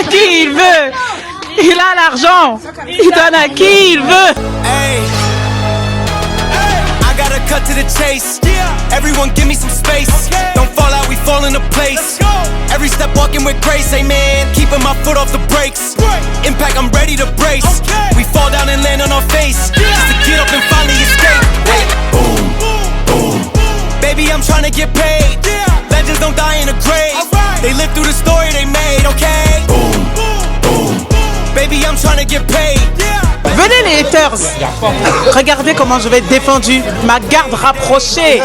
Qui il veut. Il a l'argent. Il donne à qui il veut. Hey. I gotta cut to the chase. Everyone give me some space. Don't fall out, we fall into place. Every step walking with grace, amen. Keeping my foot off the brakes. Impact, I'm ready to brace. We fall down and land on our face. Just to get up and finally escape. Wait. Boom, boom. Baby, I'm trying to get paid. Legends don't die in a grave. They live through the story they made, okay? Boom, boom. Baby, I'm trying to get paid. Venez les haters. Regardez comment je vais être défendu. Ma garde rapprochée.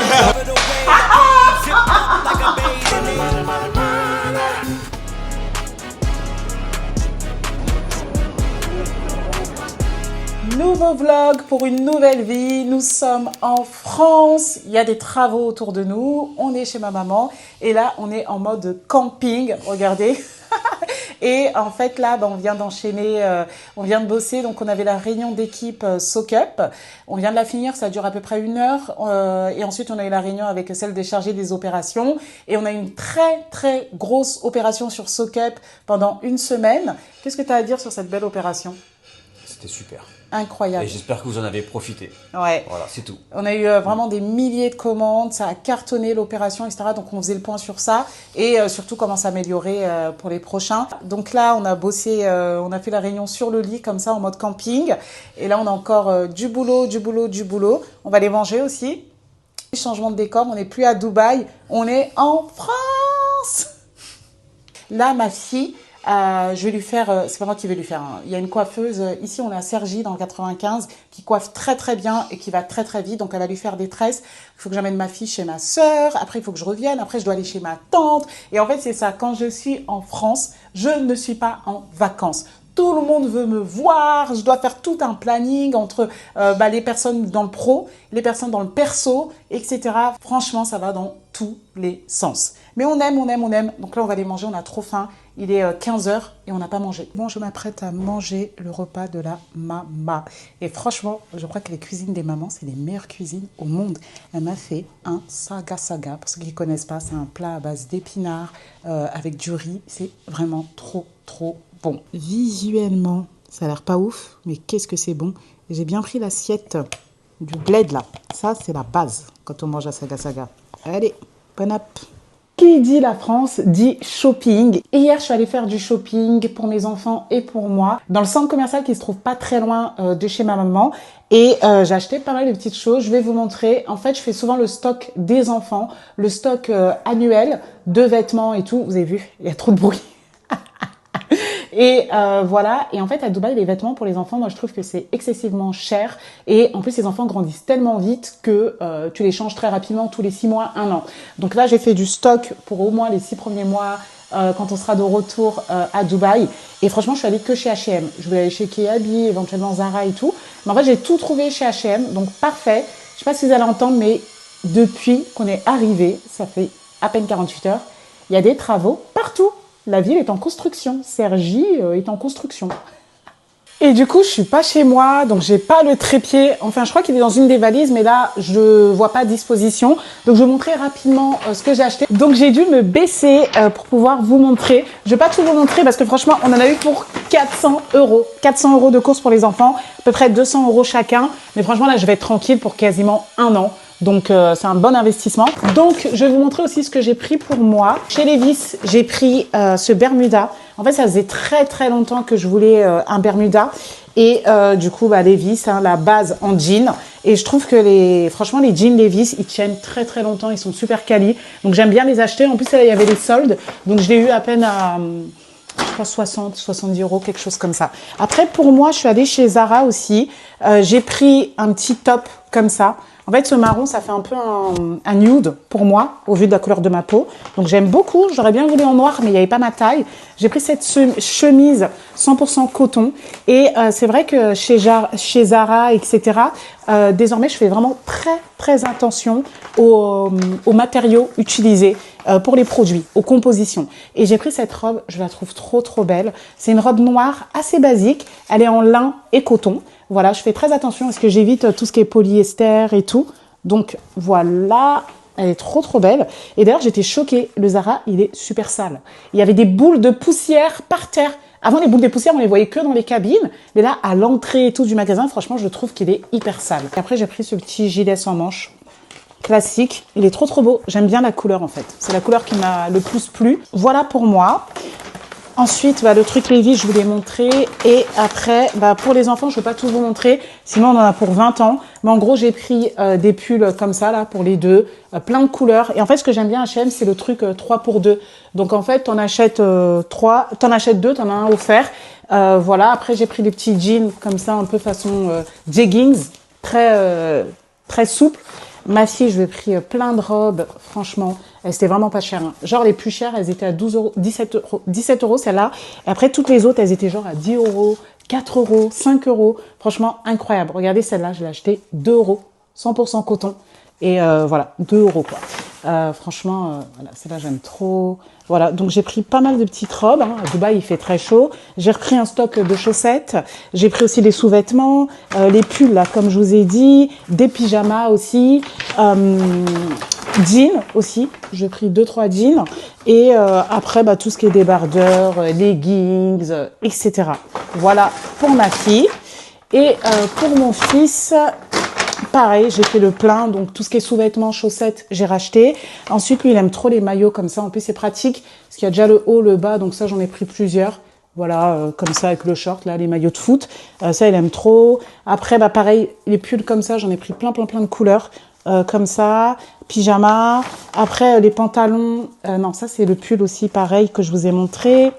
Nouveau vlog pour une nouvelle vie. Nous sommes en France. Il y a des travaux autour de nous. On est chez ma maman. Et là, on est en mode camping. Regardez. Et en fait, là, on vient d'enchaîner, on vient de bosser. Donc, on avait la réunion d'équipe SOCUP. On vient de la finir, ça dure à peu près 1 heure. Et ensuite, on a eu la réunion avec celle des chargés des opérations. Et on a eu une très, très grosse opération sur SOCUP pendant 1 semaine. Qu'est-ce que tu as à dire sur cette belle opération? C'était super. Incroyable. Et j'espère que vous en avez profité. Ouais. Voilà, c'est tout. On a eu vraiment des milliers de commandes, ça a cartonné l'opération, etc. Donc on faisait le point sur ça et surtout comment s'améliorer pour les prochains. Donc là, on a bossé, on a fait la réunion sur le lit comme ça en mode camping. Et là, on a encore du boulot. On va les manger aussi. Changement de décor, on n'est plus à Dubaï, on est en France. Là, ma fille... je vais lui faire, c'est pas moi qui vais lui faire, hein. Il y a une coiffeuse, ici on est à Cergy dans le 95, qui coiffe très très bien et qui va très très vite, donc elle va lui faire des tresses. Il faut que j'amène ma fille chez ma sœur, après il faut que je revienne, après je dois aller chez ma tante. Et en fait c'est ça, quand je suis en France, je ne suis pas en vacances. Tout le monde veut me voir, je dois faire tout un planning entre les personnes dans le pro, les personnes dans le perso, etc. Franchement, ça va dans tous les sens. Mais on aime. Donc là, on va aller manger, on a trop faim. Il est 15h et on n'a pas mangé. Bon, je m'apprête à manger le repas de la maman. Et franchement, je crois que les cuisines des mamans, c'est les meilleures cuisines au monde. Elle m'a fait un saga. Pour ceux qui ne connaissent pas, c'est un plat à base d'épinards avec du riz. C'est vraiment trop bon. Visuellement, ça a l'air pas ouf, mais qu'est-ce que c'est bon. J'ai bien pris l'assiette du bled là. Ça, c'est la base quand on mange à saga. Allez, bon app. Qui dit la France dit shopping. Et hier, je suis allée faire du shopping pour mes enfants et pour moi dans le centre commercial qui se trouve pas très loin de chez ma maman. Et j'ai acheté pas mal de petites choses. Je vais vous montrer. En fait, je fais souvent le stock des enfants, le stock annuel de vêtements et tout. Vous avez vu, il y a trop de bruit. Et voilà, et en fait à Dubaï, les vêtements pour les enfants, moi je trouve que c'est excessivement cher. Et en plus les enfants grandissent tellement vite que tu les changes très rapidement, tous les 6 mois, 1 an. Donc là j'ai fait du stock pour au moins les 6 premiers mois quand on sera de retour à Dubaï. Et franchement je suis allée que chez H&M. Je voulais aller chez Kiabi, éventuellement Zara et tout. Mais en fait j'ai tout trouvé chez H&M, donc parfait. Je sais pas si vous allez entendre, mais depuis qu'on est arrivé, ça fait à peine 48 heures, il y a des travaux partout. La ville est en construction. Cergy est en construction. Et du coup, je suis pas chez moi, donc j'ai pas le trépied. Enfin, je crois qu'il est dans une des valises, mais là, je vois pas à disposition. Donc, je vais vous montrer rapidement ce que j'ai acheté. Donc, j'ai dû me baisser pour pouvoir vous montrer. Je vais pas tout vous montrer parce que franchement, on en a eu pour 400 €. 400 € de courses pour les enfants, à peu près 200 € chacun. Mais franchement, là, je vais être tranquille pour quasiment 1 an. Donc, c'est un bon investissement. Donc, je vais vous montrer aussi ce que j'ai pris pour moi. Chez Levi's, j'ai pris ce Bermuda. En fait, ça faisait très longtemps que je voulais un Bermuda. Et du coup, Levi's, la base en jean. Et je trouve que franchement, les jeans Levi's, ils tiennent très longtemps. Ils sont super quali. Donc, j'aime bien les acheter. En plus, là, il y avait les soldes. Donc, je l'ai eu à peine à... je crois 60, 70 €, quelque chose comme ça. Après, pour moi, je suis allée chez Zara aussi. J'ai pris un petit top comme ça. En fait, ce marron, ça fait un peu un nude pour moi, au vu de la couleur de ma peau. Donc, j'aime beaucoup. J'aurais bien voulu en noir, mais il n'y avait pas ma taille. J'ai pris cette chemise 100% coton. Et c'est vrai que chez Zara, etc., désormais, je fais vraiment très attention aux matériaux utilisés pour les produits, aux compositions. Et j'ai pris cette robe, je la trouve trop belle. C'est une robe noire assez basique. Elle est en lin et coton. Voilà, je fais très attention parce que j'évite tout ce qui est polyester et tout. Donc voilà, Elle est trop trop belle. Et d'ailleurs, j'étais choquée. Le Zara, il est super sale. Il y avait des boules de poussière par terre. Avant, les boules de poussière, on les voyait que dans les cabines. Mais là, à l'entrée et tout du magasin, franchement, je trouve qu'il est hyper sale. Et après, j'ai pris ce petit gilet sans manches classique. Il est trop trop beau. J'aime bien la couleur en fait. C'est la couleur qui m'a le plus plu. Voilà pour moi. Ensuite, le truc Levi's, je vous l'ai montré. Et après, pour les enfants, je ne vais pas tout vous montrer. Sinon, on en a pour 20 ans. Mais en gros, j'ai pris des pulls comme ça, là, pour les deux. Plein de couleurs. Et en fait, ce que j'aime bien à H&M, c'est le truc 3 pour 2. Donc, en fait, t'en achètes 3, t'en achètes 2, t'en as un offert. Voilà. Après, j'ai pris des petits jeans comme ça, un peu façon jeggings. Très souple. Ma fille, je lui ai pris plein de robes, franchement, elles étaient vraiment pas chères. Hein. Genre les plus chères, elles étaient à 17 euros celle-là. Et après toutes les autres, elles étaient genre à 10 euros, 4 euros, 5 euros. Franchement, incroyable. Regardez celle-là, je l'ai achetée 2 euros, 100% coton. Et voilà, 2 euros quoi. Franchement, voilà, celle-là j'aime trop. Voilà, donc j'ai pris pas mal de petites robes. Hein. À Dubaï, il fait très chaud. J'ai repris un stock de chaussettes. J'ai pris aussi des sous-vêtements, les pulls là, comme je vous ai dit, des pyjamas aussi, jeans aussi. J'ai pris 2-3 jeans. Et après, tout ce qui est débardeurs, leggings, etc. Voilà pour ma fille. Et pour mon fils. Pareil, j'ai fait le plein, donc tout ce qui est sous-vêtements, chaussettes, j'ai racheté. Ensuite, lui, il aime trop les maillots comme ça. En plus, c'est pratique, parce qu'il y a déjà le haut, le bas, donc ça, j'en ai pris plusieurs. Voilà, comme ça, avec le short, là, les maillots de foot. Ça, il aime trop. Après, pareil, les pulls comme ça, j'en ai pris plein de couleurs. Comme ça, pyjama. Après, les pantalons, non, ça, c'est le pull aussi, pareil, que je vous ai montré.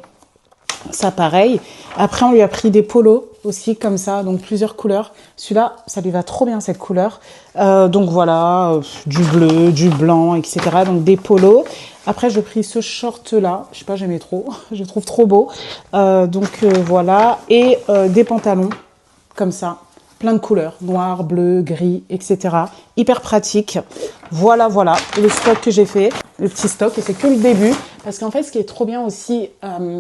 Ça, pareil. Après, on lui a pris des polos aussi, comme ça, donc plusieurs couleurs. Celui-là, ça lui va trop bien, cette couleur. Donc voilà, du bleu, du blanc, etc. Donc des polos. Après, j'ai pris ce short-là. Je sais pas, j'aimais trop. Je le trouve trop beau. Voilà. Et des pantalons, comme ça. Plein de couleurs. Noir, bleu, gris, etc. Hyper pratique. Voilà, le stock que j'ai fait. Le petit stock, et c'est que le début. Parce qu'en fait, ce qui est trop bien aussi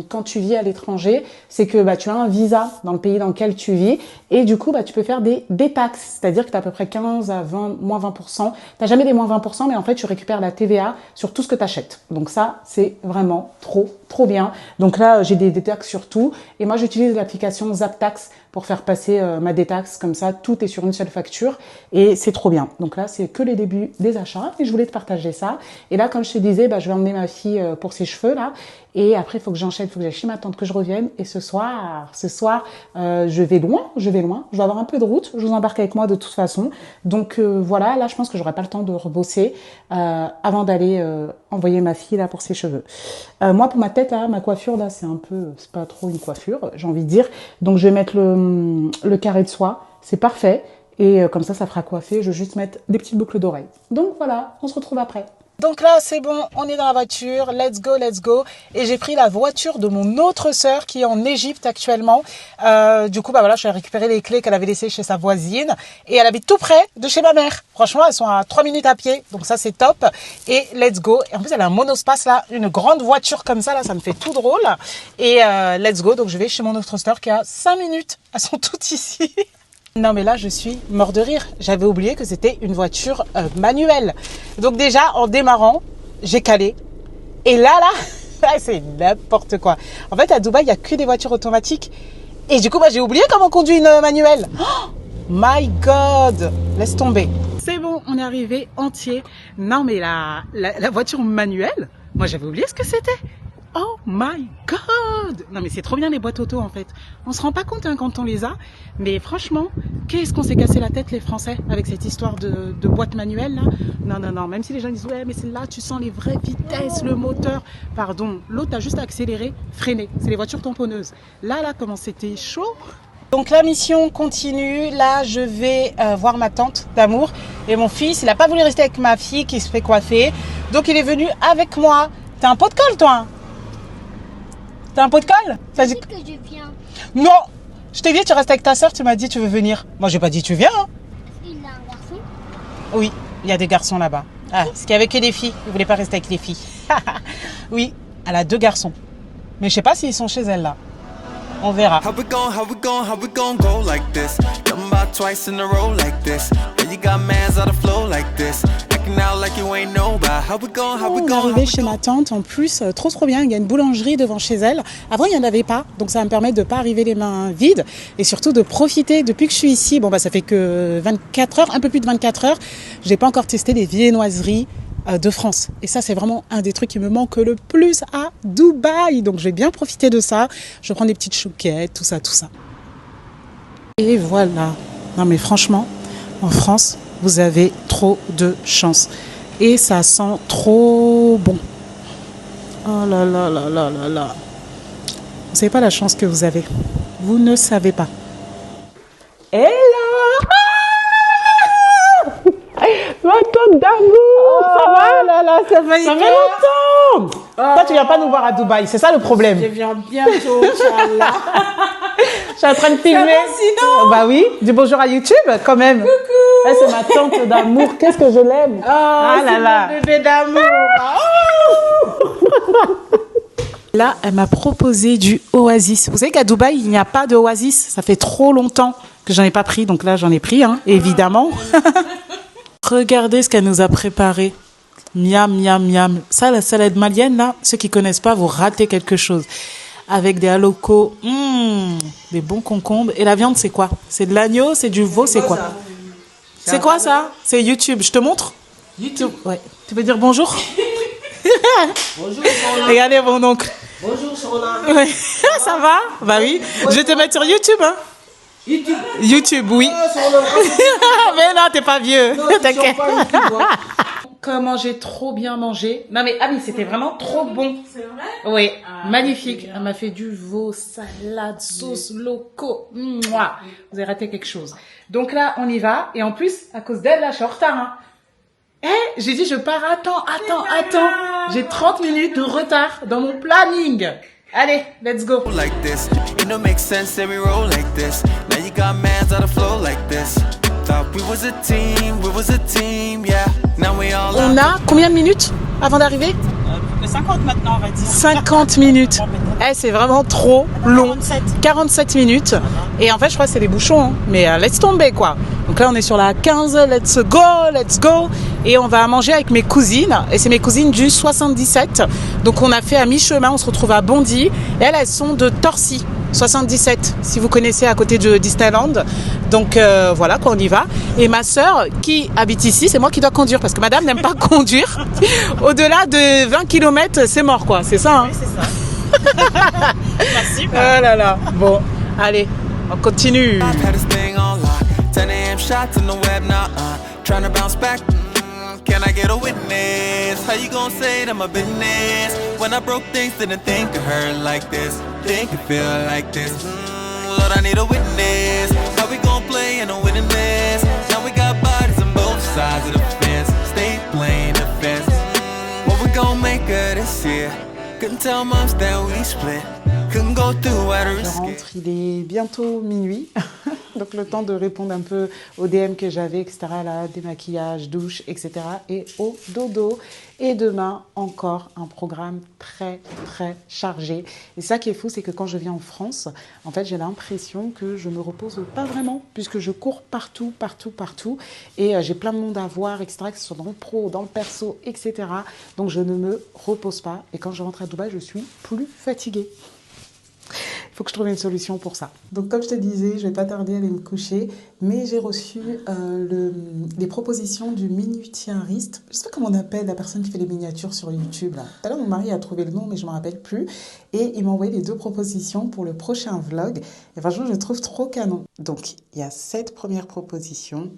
quand tu vis à l'étranger, c'est que tu as un visa dans le pays dans lequel tu vis. Et du coup, tu peux faire des taxes. C'est-à-dire que tu as à peu près 15 à 20, moins 20%. Tu n'as jamais des moins 20%, mais en fait, tu récupères la TVA sur tout ce que tu achètes. Donc ça, c'est vraiment trop bien. Donc là, j'ai des taxes sur tout. Et moi, j'utilise l'application ZapTax pour faire passer ma détaxe. Comme ça, tout est sur une seule facture. Et c'est trop bien. Donc là, c'est que les débuts des achats. Et je voulais te partager ça. Et là, comme je te disais, je vais emmener ma fille pour ses cheveux là. Et après, il faut que j'enchaîne, il faut que j'aille chez ma tante, que je revienne. Et ce soir, je vais loin. Je vais avoir un peu de route. Je vous embarque avec moi de toute façon. Donc voilà, là, je pense que j'aurai pas le temps de rebosser avant d'aller envoyer ma fille là pour ses cheveux. Moi, pour ma tête, là, ma coiffure, là, c'est pas trop une coiffure, j'ai envie de dire. Donc, je vais mettre le carré de soie. C'est parfait. Et comme ça fera coiffer. Je vais juste mettre des petites boucles d'oreilles. Donc voilà, on se retrouve après. Donc là, c'est bon, on est dans la voiture, let's go. Et j'ai pris la voiture de mon autre sœur qui est en Égypte actuellement. Du coup, je suis allée récupérer les clés qu'elle avait laissées chez sa voisine. Et elle habite tout près de chez ma mère. Franchement, elles sont à 3 minutes à pied. Donc ça, c'est top. Et let's go. Et en plus, elle a un monospace là, une grande voiture comme ça, là, ça me fait tout drôle. Et let's go. Donc je vais chez mon autre sœur qui a 5 minutes. Elles sont toutes ici. Non mais là je suis mort de rire, j'avais oublié que c'était une voiture manuelle. Donc déjà en démarrant, j'ai calé. Et là c'est n'importe quoi. En fait à Dubaï il n'y a que des voitures automatiques. Et du coup j'ai oublié comment on conduit une manuelle. Oh my god, laisse tomber. C'est bon, on est arrivé entier. Non mais la voiture manuelle, moi j'avais oublié ce que c'était. Oh my god! Non mais c'est trop bien les boîtes auto en fait. On se rend pas compte quand on les a. Mais franchement, qu'est-ce qu'on s'est cassé la tête les Français avec cette histoire de boîte manuelle là? Non. Même si les gens disent ouais mais c'est là tu sens les vraies vitesses, le moteur. Pardon, l'autre a juste accéléré, freiné. C'est les voitures tamponneuses. Là comment c'était chaud. Donc la mission continue. Là je vais voir ma tante d'amour. Et mon fils, il a pas voulu rester avec ma fille qui se fait coiffer. Donc il est venu avec moi. T'as un pot de colle toi? T'as un pot de colle? Tu dis que je viens. Non! Je t'ai dit tu restes avec ta soeur, tu m'as dit tu veux venir. Moi j'ai pas dit tu viens. Hein. Est-ce qu'il a un garçon? Oui, il y a des garçons là-bas. Ah, parce qu'il y avait que des filles. Il voulait pas rester avec les filles. Oui, elle a 2 garçons. Mais je sais pas s'ils sont chez elle là. On verra. How we gon' go like this? Come by twice in a row like this. And you got mans out of flow like this. Working out like you ain't know about. How we going, how we On est going, how arrivé we chez going? ma tante, en plus, trop bien, il y a une boulangerie devant chez elle. Avant, il n'y en avait pas, donc ça va me permettre de ne pas arriver les mains vides et surtout de profiter. Depuis que je suis ici, bon bah ça fait que 24 heures, un peu plus de 24 heures, je n'ai pas encore testé les viennoiseries de France. Et ça, c'est vraiment un des trucs qui me manque le plus à Dubaï. Donc je vais bien profiter de ça. Je vais prendre des petites chouquettes, tout ça, tout ça. Et voilà. Non mais franchement, en France, vous avez trop de chance. Et ça sent trop bon. Oh là là là là là là. Vous savez pas la chance que vous avez. Vous ne savez pas. Hello! Ma tante d'amour! Ça va? là là, ça va Ça fait longtemps! Toi, tu viens pas nous voir à Dubaï, c'est ça le problème. Je viens bientôt, Inch'Allah. Je suis en train de filmer. Ça va sinon? Bah oui, du bonjour à YouTube quand même. Coucou. C'est ma tante d'amour, qu'est-ce que je l'aime. Ah là là. Mon bébé d'amour. Là, elle m'a proposé du Oasis. Vous savez qu'à Dubaï, il n'y a pas de Oasis. Ça fait trop longtemps que j'en ai pas pris, donc là, j'en ai pris, hein, évidemment. Regardez ce qu'elle nous a préparé. Miam, miam, miam. Ça, la salade malienne, là, ceux qui connaissent pas, vous ratez quelque chose. Avec des haloco, des bons concombres. Et la viande, c'est quoi? C'est de l'agneau, c'est du veau, c'est quoi? C'est quoi ça? C'est YouTube. Je te montre? YouTube. Ouais. Tu peux dire bonjour? Bonjour, Sona. Regardez mon oncle. Bonjour, Sona. Ouais. Ça va? Bah oui. Je vais te mettre sur YouTube, hein? YouTube. YouTube, oui. Ah, Sona. Mais non, t'es pas vieux. Non, tu T'inquiète. sors pas YouTube, hein. Comment j'ai trop bien mangé. Non mais Ami, c'était vraiment trop bon. C'est vrai? Oui, magnifique. Elle m'a fait du veau, salade, sauce loco. Mouah. Vous avez raté quelque chose. Donc là, on y va. Et en plus, à cause d'elle, là, je suis en retard. Hein. J'ai dit, je pars. Attends. J'ai 30 minutes de retard dans mon planning. Allez, let's go. Like this, it don't make sense that we roll like this. Now you got mans out of flow like this. Thought we was a team, yeah. Now we all On a combien de minutes avant d'arriver? 50 maintenant, on va dire. 50 minutes. C'est vraiment trop long. 47 minutes. Et en fait, je crois que c'est les bouchons. Hein. Mais laisse tomber, quoi. Donc là, on est sur la 15. Let's go. Et on va manger avec mes cousines. Et c'est mes cousines du 77. Donc on a fait à mi-chemin. On se retrouve à Bondy. Et elles sont de Torcy. 77, si vous connaissez, à côté de Disneyland. Donc voilà, quoi, on y va. Et ma sœur, qui habite ici, c'est moi qui dois conduire, parce que madame n'aime pas conduire. Au-delà de 20 km, c'est mort, quoi. C'est ça, hein? Oui, c'est ça. Merci. Oh là là. Bon, allez, on continue. had this thing on lock. 10 a.m. shots in the web, nah. Trying to bounce back. Can I get a witness? How you gonna say that my business? When I broke things, didn't think of her like this. Think it feel like this. Lord, I need a witness. How we gonna play in a winning list? Now we got bodies on both sides of the fence. Stay playing the fence. What we gonna make of this year? Couldn't tell moms that we split. Couldn't go through at a Je risk. rentre, il est bientôt minuit. Donc le temps de répondre un peu aux DM que j'avais, etc. Là, démaquillage, douche, etc. Et au dodo. Et demain, encore un programme très, très chargé. Et ça qui est fou, c'est que quand je viens en France, en fait, j'ai l'impression que je me repose pas vraiment, puisque je cours partout. Et j'ai plein de monde à voir, etc., que ce soit dans le pro, dans le perso, etc. Donc je ne me repose pas. Et quand je rentre à Dubaï, je suis plus fatiguée. Il faut que je trouve une solution pour ça. Donc comme je te disais, je vais pas tarder à aller me coucher, mais j'ai reçu les propositions du miniaturiste. Je sais pas comment on appelle la personne qui fait les miniatures sur YouTube. Là. Tout à l'heure, mon mari a trouvé le nom, mais je me rappelle plus. Et il m'a envoyé les 2 propositions pour le prochain vlog. Et franchement, je le trouve trop canon. Donc, il y a cette première proposition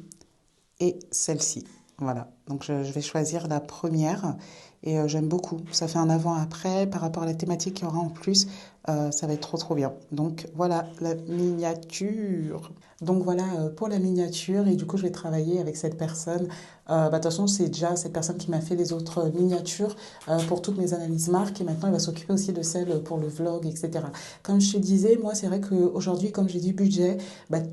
et celle-ci. Voilà. Donc, je vais choisir la première. Et j'aime beaucoup. Ça fait un avant-après par rapport à la thématique qu'il y aura en plus. Ça va être trop bien. Donc voilà la miniature. Donc voilà pour la miniature. Et du coup, je vais travailler avec cette personne. De toute façon, c'est déjà cette personne qui m'a fait les autres miniatures pour toutes mes analyses marques. Et maintenant, elle va s'occuper aussi de celles pour le vlog, etc. Comme je te disais, moi, c'est vrai qu'aujourd'hui, comme j'ai dit budget,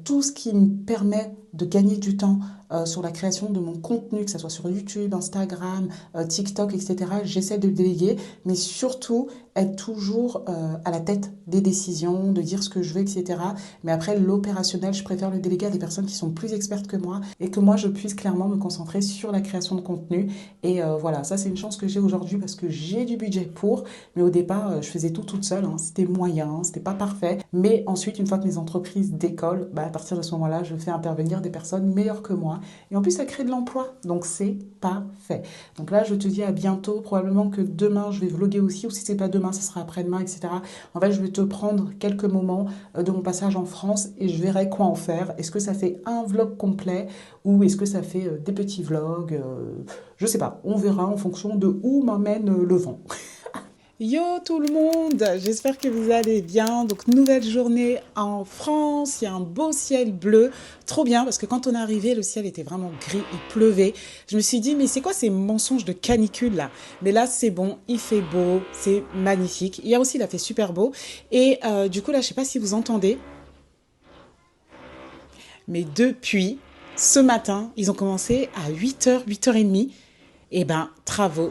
tout ce qui me permet de gagner du temps sur la création de mon contenu, que ce soit sur sur YouTube, Instagram, TikTok, etc. J'essaie de le déléguer, mais surtout être toujours à la tête des décisions, de dire ce que je veux, etc. Mais après, l'opérationnel, je préfère le déléguer à des personnes qui sont plus expertes que moi et que moi, je puisse clairement me concentrer sur la création de contenu. Et voilà, ça, c'est une chance que j'ai aujourd'hui parce que j'ai du budget pour. Mais au départ, je faisais tout toute seule. Hein. C'était moyen, c'était pas parfait. Mais ensuite, une fois que mes entreprises décollent, à partir de ce moment-là, je fais intervenir des personnes meilleures que moi. Et en plus, ça crée de l'emploi. Donc, c'est parfait. Donc là, je te dis à bientôt. Probablement que demain, je vais vlogger aussi. Ou si c'est pas demain, ça sera après-demain, etc. En fait, je vais te prendre quelques moments de mon passage en France et je verrai quoi en faire. Est-ce que ça fait un vlog complet ou est-ce que ça fait des petits vlogs je sais pas. On verra en fonction de où m'amène le vent. Yo tout le monde, j'espère que vous allez bien. Donc nouvelle journée en France, il y a un beau ciel bleu, trop bien parce que quand on est arrivé, le ciel était vraiment gris, il pleuvait. Je me suis dit mais c'est quoi ces mensonges de canicule là? Mais là c'est bon, il fait beau, c'est magnifique. Hier aussi il a fait super beau et du coup là je sais pas si vous entendez, mais depuis ce matin, ils ont commencé à 8h, 8h30. Et ben, travaux.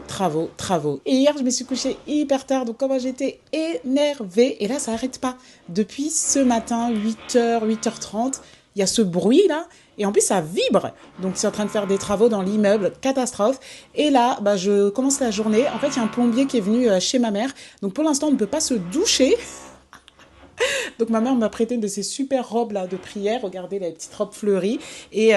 Et hier, je me suis couchée hyper tard, donc comment j'étais énervée. Et là, ça n'arrête pas. Depuis ce matin, 8h, 8h30, il y a ce bruit-là. Et en plus, ça vibre. Donc, je suis en train de faire des travaux dans l'immeuble. Catastrophe. Et là, je commence la journée. En fait, il y a un plombier qui est venu chez ma mère. Donc, pour l'instant, on ne peut pas se doucher. Donc ma mère m'a prêté une de ces super robes là de prière, regardez les petites robes fleuries et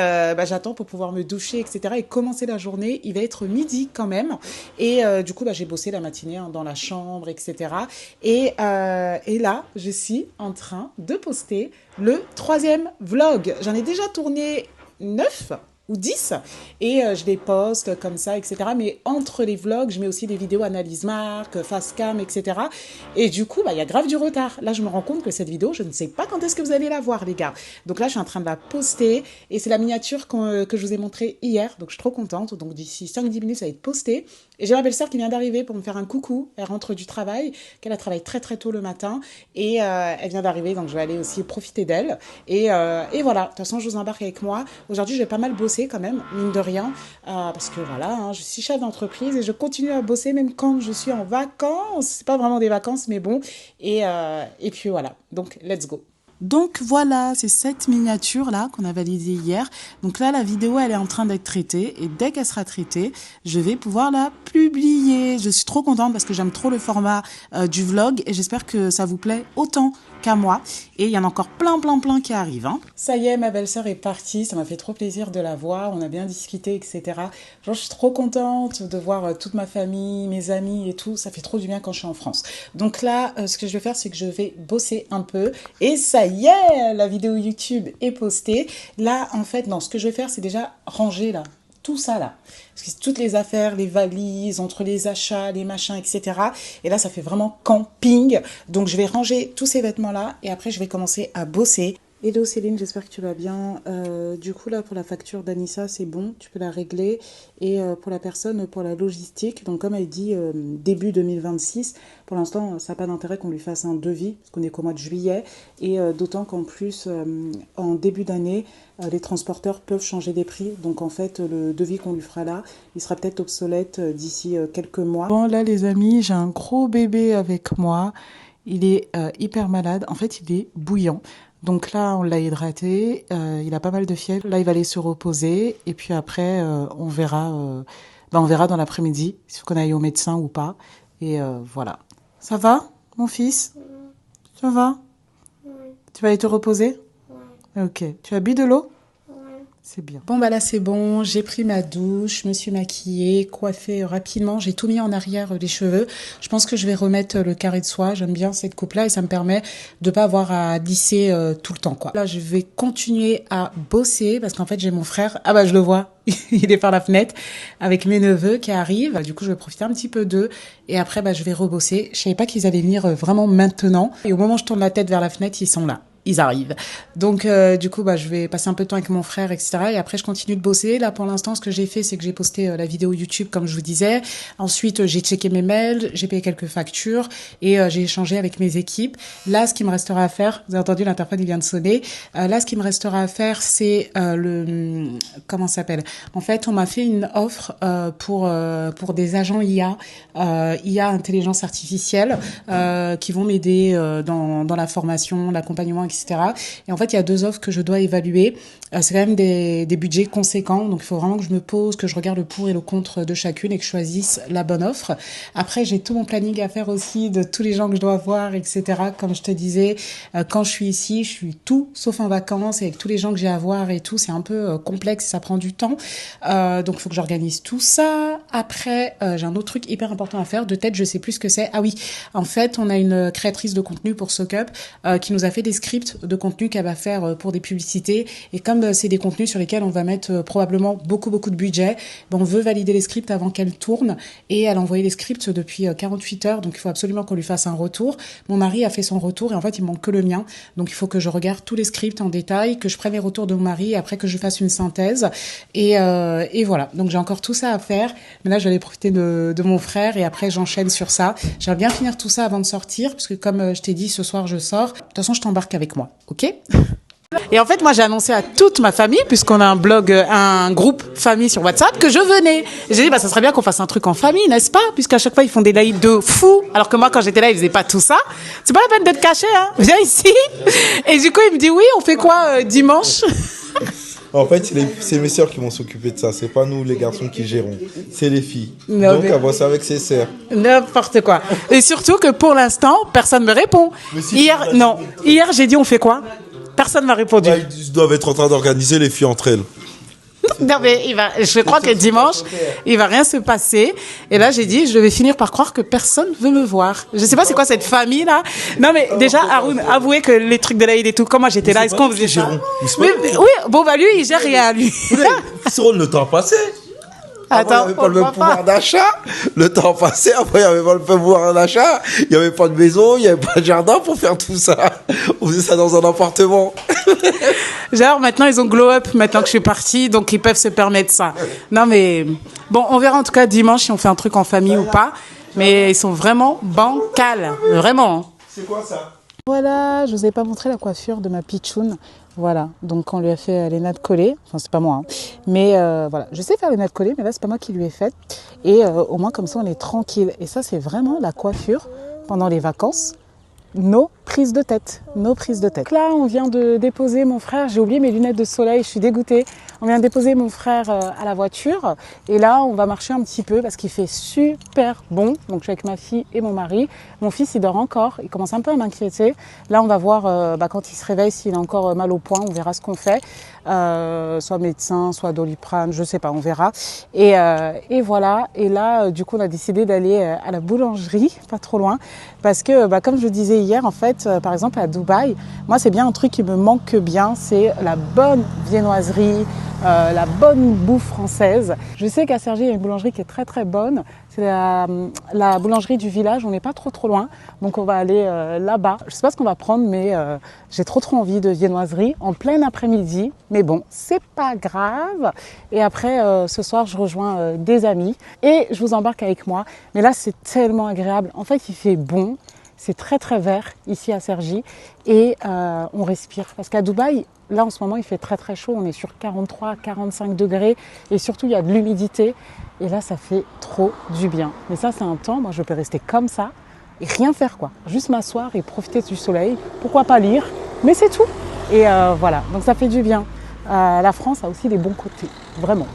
j'attends pour pouvoir me doucher, etc. et commencer la journée. Il va être midi quand même et du coup j'ai bossé la matinée dans la chambre, etc. Et là je suis en train de poster le 3e vlog. J'en ai déjà tourné 9 ou 10 et je les poste comme ça, etc. Mais entre les vlogs, je mets aussi des vidéos analyse marque, face cam, etc. Et du coup, il y a grave du retard. Là, je me rends compte que cette vidéo, je ne sais pas quand est-ce que vous allez la voir, les gars. Donc là, je suis en train de la poster et c'est la miniature que je vous ai montrée hier. Donc, je suis trop contente. Donc, d'ici 5-10 minutes, ça va être posté. Et j'ai ma belle-sœur qui vient d'arriver pour me faire un coucou. Elle rentre du travail, qu'elle a travaillé très, très tôt le matin. Et elle vient d'arriver, donc je vais aller aussi profiter d'elle. Et voilà, de toute façon, je vous embarque avec moi. Aujourd'hui, je vais pas mal bosser quand même, mine de rien, parce que voilà, hein, je suis chef d'entreprise et je continue à bosser même quand je suis en vacances. C'est pas vraiment des vacances, mais bon. Et puis voilà, donc let's go. Donc voilà, c'est cette miniature-là qu'on a validée hier. Donc là, la vidéo, elle est en train d'être traitée. Et dès qu'elle sera traitée, je vais pouvoir la publier. Je suis trop contente parce que j'aime trop le format du vlog. Et j'espère que ça vous plaît autant qu'à moi. Et il y en a encore plein qui arrivent. Hein. Ça y est, ma belle-sœur est partie. Ça m'a fait trop plaisir de la voir. On a bien discuté, etc. Genre, je suis trop contente de voir toute ma famille, mes amis et tout. Ça fait trop du bien quand je suis en France. Donc là, ce que je vais faire, c'est que je vais bosser un peu. Et ça y est, la vidéo YouTube est postée. Là, en fait, non, ce que je vais faire, c'est déjà ranger là. Tout ça là, parce que toutes les affaires, les valises, entre les achats, les machins, etc. Et là, ça fait vraiment camping. Donc, je vais ranger tous ces vêtements-là et après, je vais commencer à bosser. Hello Céline, j'espère que tu vas bien. Du coup, là, pour la facture d'Anissa, c'est bon, tu peux la régler. Et pour la personne, pour la logistique, donc comme elle dit, début 2026, pour l'instant, ça n'a pas d'intérêt qu'on lui fasse un devis, parce qu'on est qu'au mois de juillet. Et d'autant qu'en plus, en début d'année, les transporteurs peuvent changer des prix. Donc en fait, le devis qu'on lui fera là, il sera peut-être obsolète d'ici quelques mois. Bon, là les amis, j'ai un gros bébé avec moi. Il est hyper malade. En fait, il est bouillant. Donc là, on l'a hydraté, il a pas mal de fièvre. Là, il va aller se reposer et puis après, on verra dans l'après-midi s'il faut qu'on aille au médecin ou pas. Et voilà. Ça va, mon fils? Ça va? Tu vas aller te reposer? Ok. Tu as bu de l'eau? C'est bien. Bon, là, c'est bon. J'ai pris ma douche, je me suis maquillée, coiffée rapidement. J'ai tout mis en arrière, les cheveux. Je pense que je vais remettre le carré de soie. J'aime bien cette coupe-là et ça me permet de pas avoir à lisser tout le temps, quoi. Là, je vais continuer à bosser parce qu'en fait, j'ai mon frère. Ah je le vois. Il est par la fenêtre avec mes neveux qui arrivent. Du coup, je vais profiter un petit peu d'eux. Et après, je vais rebosser. Je savais pas qu'ils allaient venir vraiment maintenant. Et au moment où je tourne la tête vers la fenêtre, ils sont là. ils arrivent. Donc, du coup, je vais passer un peu de temps avec mon frère, etc. Et après, je continue de bosser. Là, pour l'instant, ce que j'ai fait, c'est que j'ai posté la vidéo YouTube, comme je vous disais. Ensuite, j'ai checké mes mails, j'ai payé quelques factures et j'ai échangé avec mes équipes. Là, ce qui me restera à faire, vous avez entendu, l'interphone, il vient de sonner. Là, ce qui me restera à faire, c'est comment ça s'appelle? En fait, on m'a fait une offre pour des agents IA, IA intelligence artificielle, qui vont m'aider dans la formation, l'accompagnement, etc. Et en fait, il y a 2 offres que je dois évaluer. C'est quand même des budgets conséquents, donc il faut vraiment que je me pose, que je regarde le pour et le contre de chacune et que je choisisse la bonne offre. Après, j'ai tout mon planning à faire aussi de tous les gens que je dois voir, etc. Comme je te disais, quand je suis ici, je suis tout sauf en vacances et avec tous les gens que j'ai à voir et tout, c'est un peu complexe, ça prend du temps. Donc il faut que j'organise tout ça. Après, j'ai un autre truc hyper important à faire. De tête, je sais plus ce que c'est. Ah oui, en fait, on a une créatrice de contenu pour SockUp qui nous a fait des scripts de contenu qu'elle va faire pour des publicités. Et comme c'est des contenus sur lesquels on va mettre probablement beaucoup de budget, on veut valider les scripts avant qu'elle tourne. Et elle a envoyé les scripts depuis 48 heures, donc il faut absolument qu'on lui fasse un retour. Mon mari a fait son retour et en fait, il manque que le mien. Donc il faut que je regarde tous les scripts en détail, que je prenne les retours de mon mari et après que je fasse une synthèse. Et voilà, donc j'ai encore tout ça à faire. Mais là, je vais aller profiter de mon frère et après, j'enchaîne sur ça. J'aimerais bien finir tout ça avant de sortir, parce que comme je t'ai dit, ce soir, je sors. De toute façon, je t'embarque avec moi, ok ? Et en fait, moi, j'ai annoncé à toute ma famille, puisqu'on a un groupe famille sur WhatsApp, que je venais. J'ai dit, ça serait bien qu'on fasse un truc en famille, n'est-ce pas? Puisqu'à chaque fois, ils font des lives de fous. Alors que moi, quand j'étais là, ils faisaient pas tout ça. C'est pas la peine d'être caché, hein. Viens ici. Et du coup, il me dit, oui, on fait quoi dimanche? En fait, c'est mes sœurs qui vont s'occuper de ça. C'est pas nous, les garçons, qui gérons. C'est les filles. Non, donc, elle voit ça avec ses sœurs. N'importe quoi. Et surtout que pour l'instant, personne me répond. Si Hier, j'ai dit, on fait quoi? Personne m'a répondu. Ils doivent être en train d'organiser les filles entre elles. Non, mais je crois que dimanche, il va rien se passer. Et là, j'ai dit, je vais finir par croire que personne veut me voir. Je sais pas c'est quoi cette famille là. Non, mais déjà, Haroun, avouez que les trucs de l'Aïd et tout, comment j'étais là, est-ce qu'on faisait ça? Oui, bon, lui, il gère rien, lui. Sur le temps passé. Attends, il n'y avait pas le même pouvoir d'achat. Le temps passé, après, il n'y avait pas le même pouvoir d'achat. Il n'y avait pas de maison, il n'y avait pas de jardin pour faire tout ça. On faisait ça dans un appartement. Genre, maintenant, ils ont glow up, maintenant que je suis partie, donc ils peuvent se permettre ça. Non, mais bon, on verra en tout cas dimanche si on fait un truc en famille ou pas. Mais ils sont vraiment bancals. Vraiment. C'est quoi ça? Voilà, je vous ai pas montré la coiffure de ma pitchoun. Voilà, donc on lui a fait les nattes collées. Enfin, c'est pas moi, hein. Mais voilà, je sais faire les nattes collées, mais là, c'est pas moi qui lui ai fait. Et au moins, comme ça, on est tranquille. Et ça, c'est vraiment la coiffure pendant les vacances. Nos prises de tête, nos prises de tête. Là, on vient de déposer mon frère. J'ai oublié mes lunettes de soleil, je suis dégoûtée. On vient de déposer mon frère à la voiture. Et là, on va marcher un petit peu parce qu'il fait super bon. Donc, je suis avec ma fille et mon mari. Mon fils, il dort encore. Il commence un peu à m'inquiéter. Là, on va voir quand il se réveille s'il a encore mal au poing. On verra ce qu'on fait. Soit médecin, soit Doliprane, je sais pas, on verra. Et voilà. Et là, du coup, on a décidé d'aller à la boulangerie, pas trop loin. Parce que, comme je le disais hier, en fait, par exemple, à Dubaï, moi, c'est bien un truc qui me manque bien, c'est la bonne viennoiserie, la bonne bouffe française. Je sais qu'à Cergy, il y a une boulangerie qui est très très bonne. C'est la boulangerie du village, on n'est pas trop loin. Donc on va aller là-bas. Je ne sais pas ce qu'on va prendre, mais j'ai trop envie de viennoiserie en plein après-midi. Mais bon, c'est pas grave. Et après, ce soir, je rejoins des amis et je vous embarque avec moi. Mais là, c'est tellement agréable. En fait, il fait bon. C'est très très vert ici à Cergy et on respire. Parce qu'à Dubaï, là en ce moment il fait très très chaud, on est sur 43-45 degrés et surtout il y a de l'humidité et là ça fait trop du bien. Mais ça c'est un temps, moi je peux rester comme ça et rien faire quoi. Juste m'asseoir et profiter du soleil, pourquoi pas lire, mais c'est tout. Et voilà, donc ça fait du bien. La France a aussi des bons côtés, vraiment.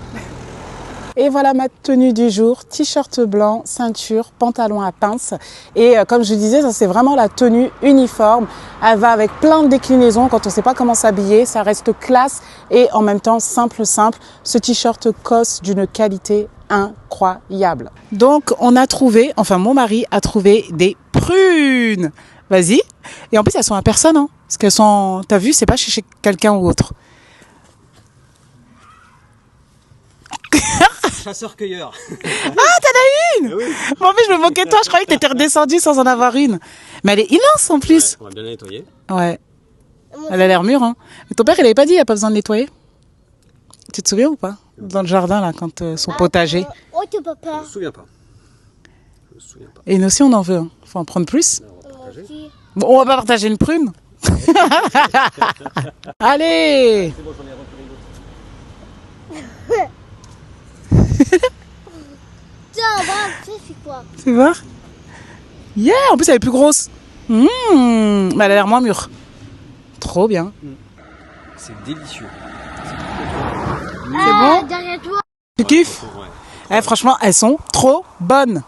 Et voilà ma tenue du jour, t-shirt blanc, ceinture, pantalon à pince. Et comme je disais, ça c'est vraiment la tenue uniforme. Elle va avec plein de déclinaisons quand on ne sait pas comment s'habiller. Ça reste classe et en même temps simple. Ce t-shirt COS d'une qualité incroyable. Donc on a trouvé, enfin mon mari a trouvé des prunes. Vas-y. Et en plus elles sont à personne, hein. Parce qu'elles sont, t'as vu, c'est pas chez quelqu'un ou autre. Chasseur-cueilleur. Ah, t'en as une? Oui. Bon, en fait, je me moquais de toi, je croyais que t'étais redescendu sans en avoir une. Mais elle est immense en plus. Ouais, on va bien la nettoyer. Ouais. Elle a l'air mûre, hein. Mais ton père, il avait pas dit, il n'y a pas besoin de nettoyer. Tu te souviens ou pas? Dans le jardin, là, quand son potager. Oh, tu peux pas. Je me souviens pas. Je me souviens pas. Et nous aussi, on en veut. Hein. Faut en prendre plus. Moi aussi. Bon, on va pas partager une prune. Allez! Tiens, voilà, ça c'est quoi? Tu vois? Yeah! En plus, elle est plus grosse. Mais elle a l'air moins mûre. Trop bien. C'est délicieux. C'est bon? Derrière toi. Tu kiffes? Ouais. Franchement, elles sont trop bonnes.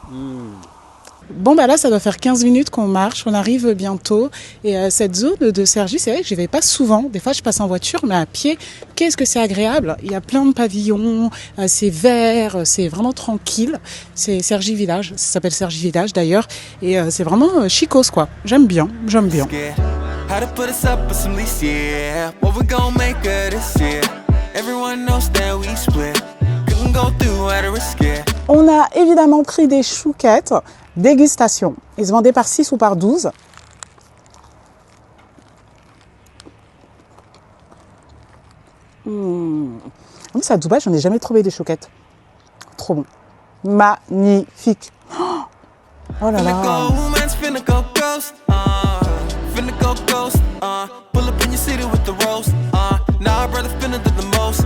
Bon, bah là, ça doit faire 15 minutes qu'on marche. On arrive bientôt. Et cette zone de Cergy, c'est vrai que je n'y vais pas souvent. Des fois, je passe en voiture, mais à pied, qu'est-ce que c'est agréable. Il y a plein de pavillons, c'est vert, c'est vraiment tranquille. C'est Cergy Village. Ça s'appelle Cergy Village, d'ailleurs. Et c'est vraiment chicos, quoi. J'aime bien, j'aime bien. How to put us up with some lease, yeah. What we gon' make of this year? Everyone knows that we split. Couldn't go through at a risk, yeah. On a évidemment pris des chouquettes. Dégustation. Ils se vendaient par 6 ou par 12. En plus, à Dubaï, j'en ai jamais trouvé des chouquettes. Trop bon. Magnifique. Oh là Finna là. go, man's finna go ghost. Finna go ghost. Pull up in your city with the roast. Nah, brother, finna do the most.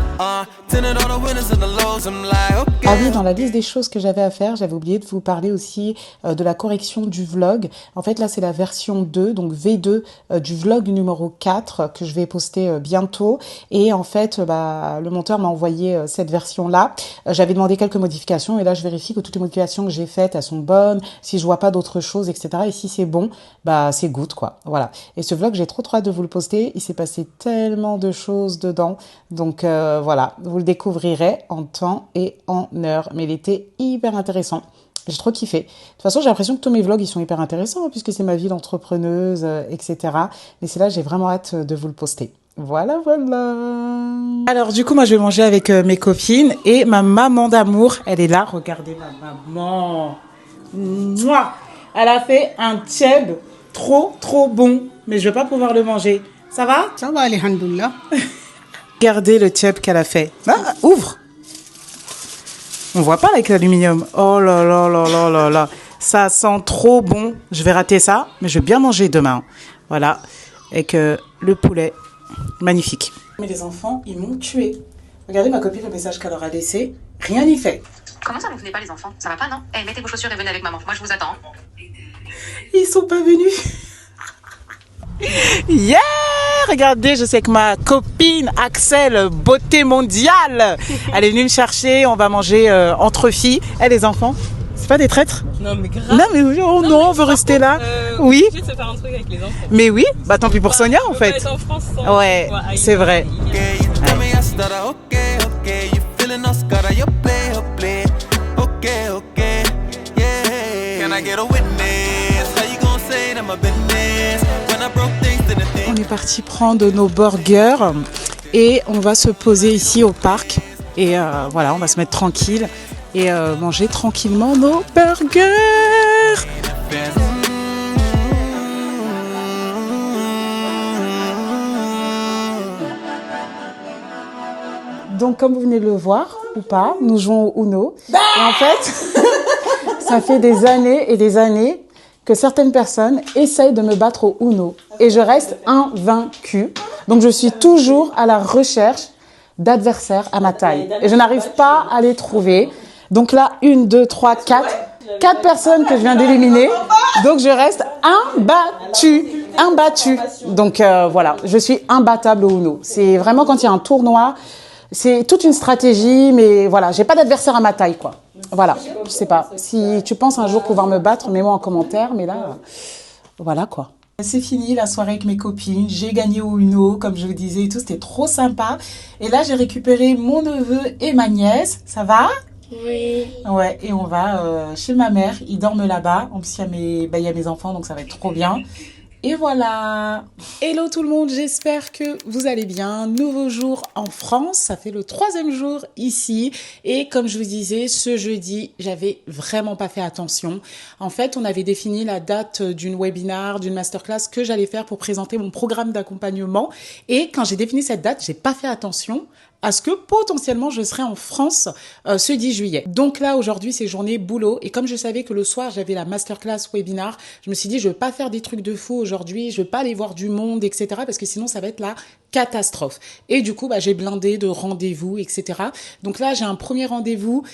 Tinted all the winners and the lows. I'm like, okay. Ah oui, dans la liste des choses que j'avais à faire, j'avais oublié de vous parler aussi de la correction du vlog. En fait, là, c'est la version 2, donc V2 du vlog numéro 4 que je vais poster bientôt. Et en fait, le monteur m'a envoyé cette version-là. J'avais demandé quelques modifications et là, je vérifie que toutes les modifications que j'ai faites, elles sont bonnes. Si je vois pas d'autres choses, etc. Et si c'est bon, c'est good, quoi. Voilà. Et ce vlog, j'ai trop hâte de vous le poster. Il s'est passé tellement de choses dedans. Donc voilà, vous le découvrirez en temps et en heure. Mais il était hyper intéressant. J'ai trop kiffé. De toute façon, j'ai l'impression que tous mes vlogs, ils sont hyper intéressants, puisque c'est ma vie d'entrepreneuse, etc. Mais c'est là, j'ai vraiment hâte de vous le poster. Voilà, voilà. Alors, du coup, moi, je vais manger avec mes copines et ma maman d'amour, elle est là. Regardez ma maman. Mouah. Elle a fait un tchèb trop, trop bon. Mais je vais pas pouvoir le manger. Ça va? Ça va, alhamdoulilah. Regardez le tchèb qu'elle a fait. Ouvre. On voit pas avec l'aluminium. Oh là là là là là là. Ça sent trop bon. Je vais rater ça, mais je vais bien manger demain. Voilà. Avec le poulet. Magnifique. Mais les enfants, ils m'ont tué. Regardez ma copine, le message qu'elle leur a laissé. Rien n'y fait. Comment ça, vous venez pas les enfants? Ça va pas, non? Eh, mettez vos chaussures et venez avec maman. Moi, je vous attends. Ils sont pas venus. Yeah! Regardez, je suis avec ma copine Axel, beauté mondiale. Elle est venue me chercher, on va manger entre filles. Et les enfants, c'est pas des traîtres? Non, mais grave. Non, mais oh non, on veut rester là. Oui. Je vais se faire un truc avec les enfants. Mais oui, tant pis pour Sonia en fait. En France, sans Ouais, c'est vrai. Okay, you tell me I stutter. Okay, okay. You feeling us, gotta you play, play. Okay, okay. Yeah. Can I get a witness? How you gonna say that my business? When I broke things to the thing. On est parti prendre nos burgers et on va se poser ici au parc. Et voilà, on va se mettre tranquille et manger tranquillement nos burgers. Donc, comme vous venez de le voir, ou pas, nous jouons au Uno. Et en fait, ça fait des années et des années que certaines personnes essayent de me battre au Uno. Et je reste invaincue. Donc, je suis toujours à la recherche d'adversaires à ma taille. Et je n'arrive pas à les trouver. Donc là, 1, 2, 3, 4. 4 personnes que je viens d'éliminer. Donc, je reste imbattue. Donc, voilà, je suis imbattable au Uno. C'est vraiment quand il y a un tournoi... C'est toute une stratégie, mais voilà, j'ai pas d'adversaire à ma taille, quoi. Voilà, je sais pas. Si tu penses un jour pouvoir me battre, mets-moi en commentaire, mais là, voilà, quoi. C'est fini la soirée avec mes copines, j'ai gagné au Uno, comme je vous disais et tout, c'était trop sympa. Et là, j'ai récupéré mon neveu et ma nièce, ça va? Oui. Ouais, et on va chez ma mère, ils dorment là-bas. En plus, il y a mes enfants, donc ça va être trop bien. Et voilà. Hello tout le monde, j'espère que vous allez bien. Nouveau jour en France, ça fait le 3e jour ici. Et comme je vous disais, ce jeudi, j'avais vraiment pas fait attention. En fait, on avait défini la date d'une webinar, d'une masterclass que j'allais faire pour présenter mon programme d'accompagnement. Et quand j'ai défini cette date, j'ai pas fait attention à ce que potentiellement je serai en France ce 10 juillet. Donc là, aujourd'hui, c'est journée boulot. Et comme je savais que le soir, j'avais la masterclass webinar, je me suis dit, je vais pas faire des trucs de fou aujourd'hui, je vais pas aller voir du monde, etc. Parce que sinon, ça va être la catastrophe. Et du coup, j'ai blindé de rendez-vous, etc. Donc là, j'ai un premier rendez-vous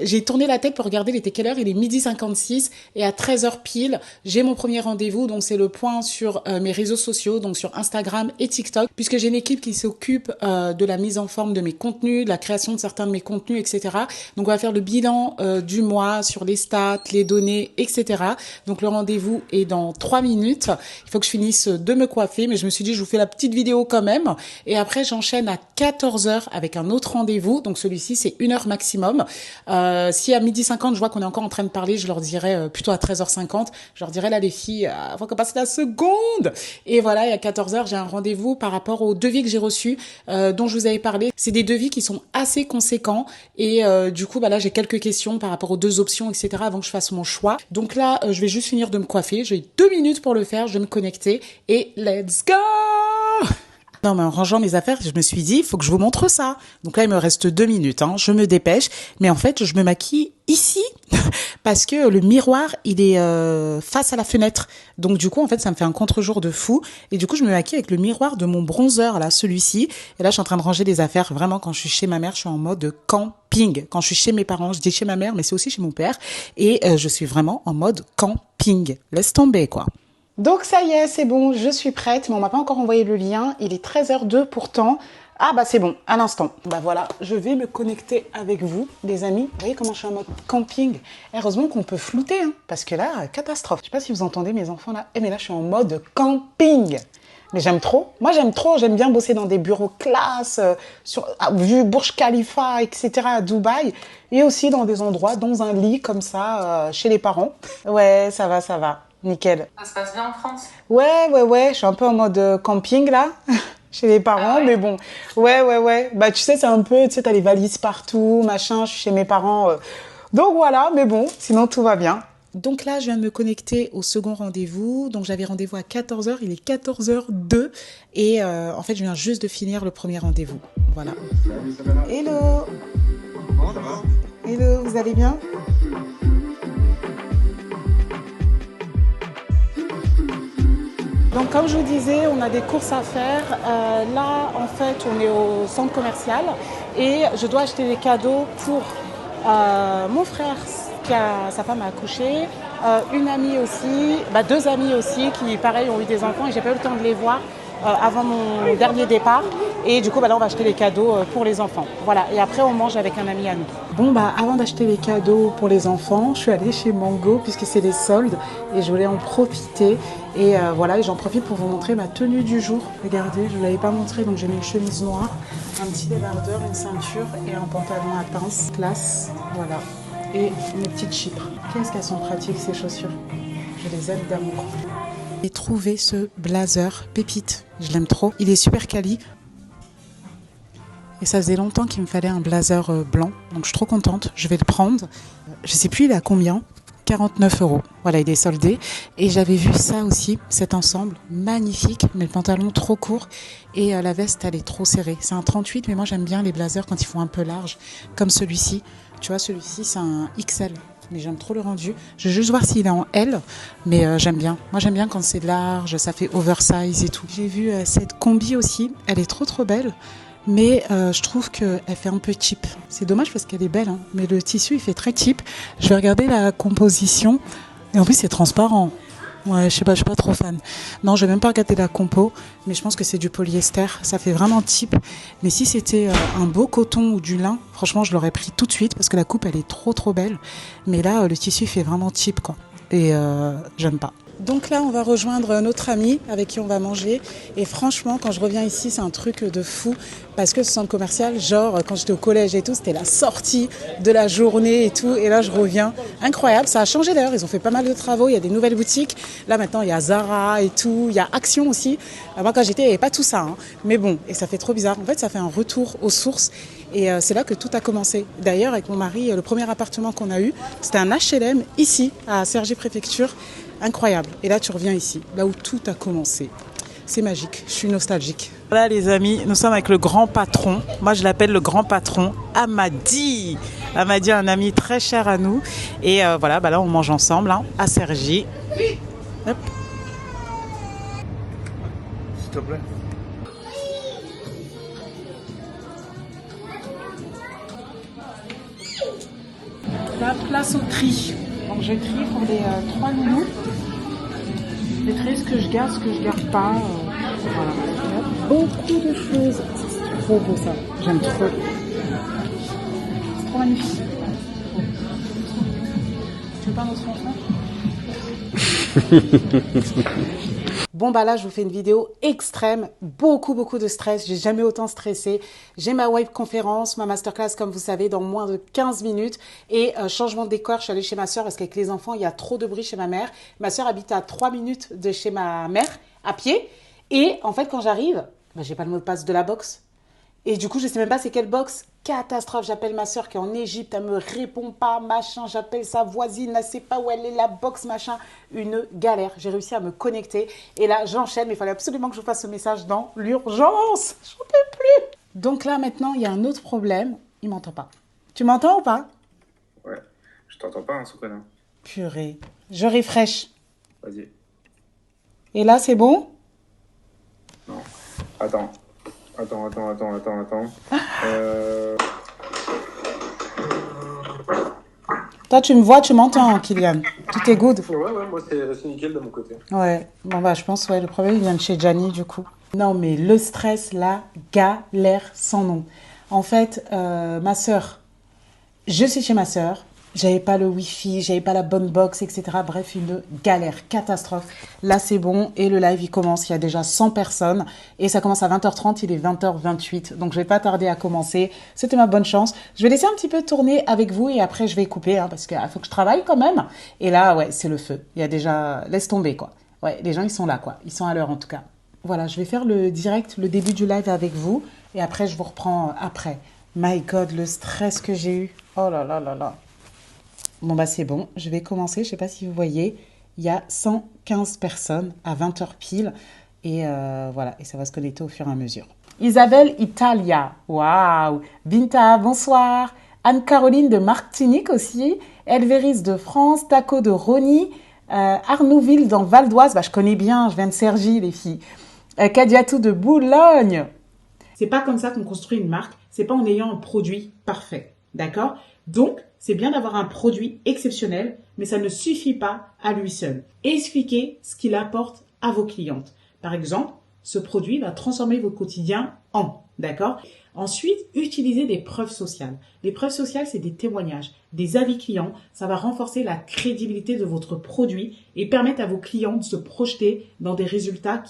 j'ai tourné la tête pour regarder, il était quelle heure? Il est 12h56 et à 13h pile, j'ai mon premier rendez-vous. Donc c'est le point sur mes réseaux sociaux, donc sur Instagram et TikTok, puisque j'ai une équipe qui s'occupe de la mise en forme de mes contenus, de la création de certains de mes contenus, etc. Donc on va faire le bilan du mois sur les stats, les données, etc. Donc le rendez-vous est dans 3 minutes. Il faut que je finisse de me coiffer, mais je me suis dit, je vous fais la petite vidéo quand même. Et après, j'enchaîne à 14h avec un autre rendez-vous. Donc celui-ci, c'est 1 heure maximum. Si à 12h50, je vois qu'on est encore en train de parler, je leur dirai plutôt à 13h50, je leur dirai là les filles, faut qu'on passe la seconde. Et voilà, et à 14h, j'ai un rendez-vous par rapport aux devis que j'ai reçus, dont je vous avais parlé. C'est des devis qui sont assez conséquents. Et du coup, là, j'ai quelques questions par rapport aux 2 options, etc. avant que je fasse mon choix. Donc là, je vais juste finir de me coiffer. J'ai 2 minutes pour le faire. Je vais me connecter et let's go! Non, mais en rangeant mes affaires, je me suis dit, il faut que je vous montre ça. Donc là, il me reste 2 minutes, je me dépêche. Mais en fait, je me maquille ici parce que le miroir, il est face à la fenêtre. Donc du coup, en fait, ça me fait un contre-jour de fou. Et du coup, je me maquille avec le miroir de mon bronzer, là, celui-ci. Et là, je suis en train de ranger des affaires. Vraiment, quand je suis chez ma mère, je suis en mode camping. Quand je suis chez mes parents, je dis chez ma mère, mais c'est aussi chez mon père. Et je suis vraiment en mode camping. Laisse tomber, quoi. Donc ça y est, c'est bon, je suis prête, mais on m'a pas encore envoyé le lien. Il est 13h02 pourtant. Ah c'est bon, à l'instant. Voilà, je vais me connecter avec vous, les amis. Vous voyez comment je suis en mode camping. Heureusement qu'on peut flouter, parce que là, catastrophe. Je sais pas si vous entendez mes enfants là. Mais là, je suis en mode camping. Mais j'aime trop. Moi, j'aime bien bosser dans des bureaux classe, vu Burj Khalifa, etc. à Dubaï. Et aussi dans des endroits, dans un lit comme ça, chez les parents. Ouais, ça va. Nickel. Ça se passe bien en France? Ouais. Je suis un peu en mode camping, là, chez les parents, mais bon. Ouais. Tu sais, c'est un peu, t'as les valises partout, machin, je suis chez mes parents. Donc voilà, mais bon, sinon tout va bien. Donc là, je viens de me connecter au second rendez-vous. Donc j'avais rendez-vous à 14h, il est 14h02. Et en fait, je viens juste de finir le premier rendez-vous. Voilà. Hello. Hello, vous allez bien? Donc comme je vous disais, on a des courses à faire. Là, en fait, on est au centre commercial et je dois acheter des cadeaux pour mon frère sa femme a accouché, une amie aussi, 2 amies aussi qui, pareil, ont eu des enfants et j'ai pas eu le temps de les voir avant mon dernier départ. Et du coup, là, on va acheter les cadeaux pour les enfants. Voilà. Et après, on mange avec un ami à nous. Bon, avant d'acheter les cadeaux pour les enfants, je suis allée chez Mango puisque c'est les soldes et je voulais en profiter. Et voilà, et j'en profite pour vous montrer ma tenue du jour. Regardez, je ne vous l'avais pas montré, donc j'ai mis une chemise noire, un petit débardeur, une ceinture et un pantalon à pince. Classe, voilà. Et mes petites chypres. Qu'est-ce qu'elles sont pratiques ces chaussures. Je les aime d'amour. J'ai trouvé ce blazer pépite. Je l'aime trop. Il est super quali. Et ça faisait longtemps qu'il me fallait un blazer blanc. Donc je suis trop contente. Je vais le prendre. Je sais plus il est à combien. 49 €. Voilà, il est soldé. Et j'avais vu ça aussi, cet ensemble. Magnifique. Mais le pantalon trop court. Et la veste, elle est trop serrée. C'est un 38, mais moi j'aime bien les blazers quand ils font un peu large. Comme celui-ci. Tu vois, celui-ci, c'est un XL. Mais j'aime trop le rendu. Je vais juste voir s'il est en L, mais j'aime bien. Moi, j'aime bien quand c'est large, ça fait oversize et tout. J'ai vu cette combi aussi. Elle est trop belle, mais je trouve qu'elle fait un peu cheap. C'est dommage parce qu'elle est belle, mais le tissu, il fait très cheap. Je vais regarder la composition. Et en plus, c'est transparent. Ouais, je sais pas, je suis pas trop fan. Non, je vais même pas regarder la compo, mais je pense que c'est du polyester. Ça fait vraiment cheap. Mais si c'était un beau coton ou du lin, franchement, je l'aurais pris tout de suite parce que la coupe, elle est trop belle. Mais là, le tissu fait vraiment cheap, quoi. Et j'aime pas. Donc là, on va rejoindre notre ami avec qui on va manger. Et franchement, quand je reviens ici, c'est un truc de fou. Parce que ce centre commercial, genre, quand j'étais au collège et tout, c'était la sortie de la journée et tout. Et là, je reviens. Incroyable. Ça a changé d'ailleurs. Ils ont fait pas mal de travaux. Il y a des nouvelles boutiques. Là, maintenant, il y a Zara et tout. Il y a Action aussi. Moi, quand j'étais, il n'y avait pas tout ça. Hein. Mais bon, et ça fait trop bizarre. En fait, ça fait un retour aux sources. Et c'est là que tout a commencé. D'ailleurs, avec mon mari, le premier appartement qu'on a eu, c'était un HLM ici, à Cergy-Préfecture. Incroyable. Et là, tu reviens ici, là où tout a commencé. C'est magique. Je suis nostalgique. Voilà, les amis, nous sommes avec le grand patron. Moi, je l'appelle le grand patron, Amady. Amady, un ami très cher à nous. Et voilà, là, on mange ensemble hein, à Cergy. Hop. S'il te plaît. La place au tri. Donc je trie pour les 3 nounous. Je trie ce que je garde, ce que je garde pas. Voilà. Il y a beaucoup de choses. C'est trop beau ça. J'aime trop. C'est trop magnifique. Tu veux pas notre enfant? Bon là je vous fais une vidéo extrême, beaucoup de stress, j'ai jamais autant stressé. J'ai ma web conférence, ma masterclass comme vous savez dans moins de 15 minutes et changement de décor, je suis allée chez ma soeur parce qu'avec les enfants il y a trop de bruit chez ma mère. Ma soeur habite à 3 minutes de chez ma mère à pied et en fait quand j'arrive, j'ai pas le mot de passe de la box. Et du coup, je sais même pas c'est quelle box. Catastrophe, j'appelle ma soeur qui est en Égypte, elle me répond pas, machin. J'appelle sa voisine, elle sait pas où elle est, la box, machin. Une galère. J'ai réussi à me connecter. Et là, j'enchaîne, mais il fallait absolument que je vous fasse ce message dans l'urgence. J'en peux plus. Donc là, maintenant, il y a un autre problème. Il m'entend pas. Tu m'entends ou pas? Ouais, je t'entends pas, hein, ce connard. Purée. Je refresh. Vas-y. Et là, c'est bon? Non. Attends. Toi, tu me vois, tu m'entends, Kylian. Tout est good. Ouais, moi c'est nickel de mon côté. Ouais, je pense, le problème, il vient de chez Gianni, du coup. Non, mais le stress, là, galère sans nom. En fait, ma sœur, je suis chez ma sœur, j'avais pas le wifi, j'avais pas la bonne box, etc. Bref, une galère, catastrophe. Là, c'est bon, et le live, il commence, il y a déjà 100 personnes, et ça commence à 20h30, il est 20h28, donc je vais pas tarder à commencer. C'était ma bonne chance. Je vais laisser un petit peu tourner avec vous, et après, je vais couper, hein, parce qu'il faut que je travaille quand même. Et là, ouais, c'est le feu. Il y a déjà... Laisse tomber, quoi. Ouais, les gens, ils sont là, quoi. Ils sont à l'heure, en tout cas. Voilà, je vais faire le direct, le début du live avec vous, et après, je vous reprends après. My God, le stress que j'ai eu. Oh là là là là. Bon, c'est bon. Je vais commencer. Je sais pas si vous voyez. Il y a 115 personnes à 20h pile. Et voilà. Et ça va se connecter au fur et à mesure. Isabelle Italia. Waouh. Binta, bonsoir. Anne-Caroline de Martinique aussi. Elvéris de France. Taco de Rony. Arnouville dans Val d'Oise. Je connais bien. Je viens de Cergy, les filles. Kadiatou de Boulogne. C'est pas comme ça qu'on construit une marque. C'est pas en ayant un produit parfait. D'accord? Donc, c'est bien d'avoir un produit exceptionnel, mais ça ne suffit pas à lui seul. Expliquez ce qu'il apporte à vos clientes. Par exemple, ce produit va transformer votre quotidien en, d'accord? Ensuite, utilisez des preuves sociales. Les preuves sociales, c'est des témoignages, des avis clients. Ça va renforcer la crédibilité de votre produit et permettre à vos clients de se projeter dans des résultats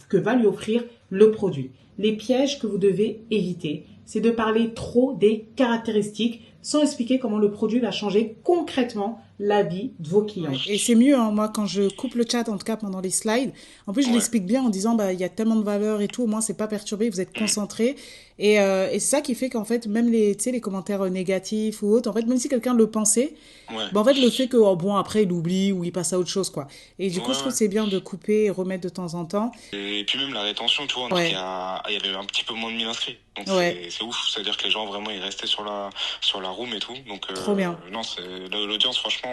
que va lui offrir le produit. Les pièges que vous devez éviter, c'est de parler trop des caractéristiques sans expliquer comment le produit va changer concrètement la vie de vos clients. Et c'est mieux, hein, moi, quand je coupe le chat, en tout cas pendant les slides. En plus, je l'explique bien en disant, il y a tellement de valeur et tout, au moins, c'est pas perturbé, vous êtes concentré. Et c'est ça qui fait qu'en fait, même les commentaires négatifs ou autres, en fait, même si quelqu'un le pensait, en fait, le fait que, après, il oublie ou il passe à autre chose, quoi. Et du coup, je trouve que c'est bien de couper et remettre de temps en temps. Et puis même la rétention, tu vois, il y avait un petit peu moins de 1000 inscrits. Donc c'est ouf, c'est-à-dire que les gens, vraiment, ils restaient sur la room et tout. Donc, trop bien. Non, l'audience, franchement,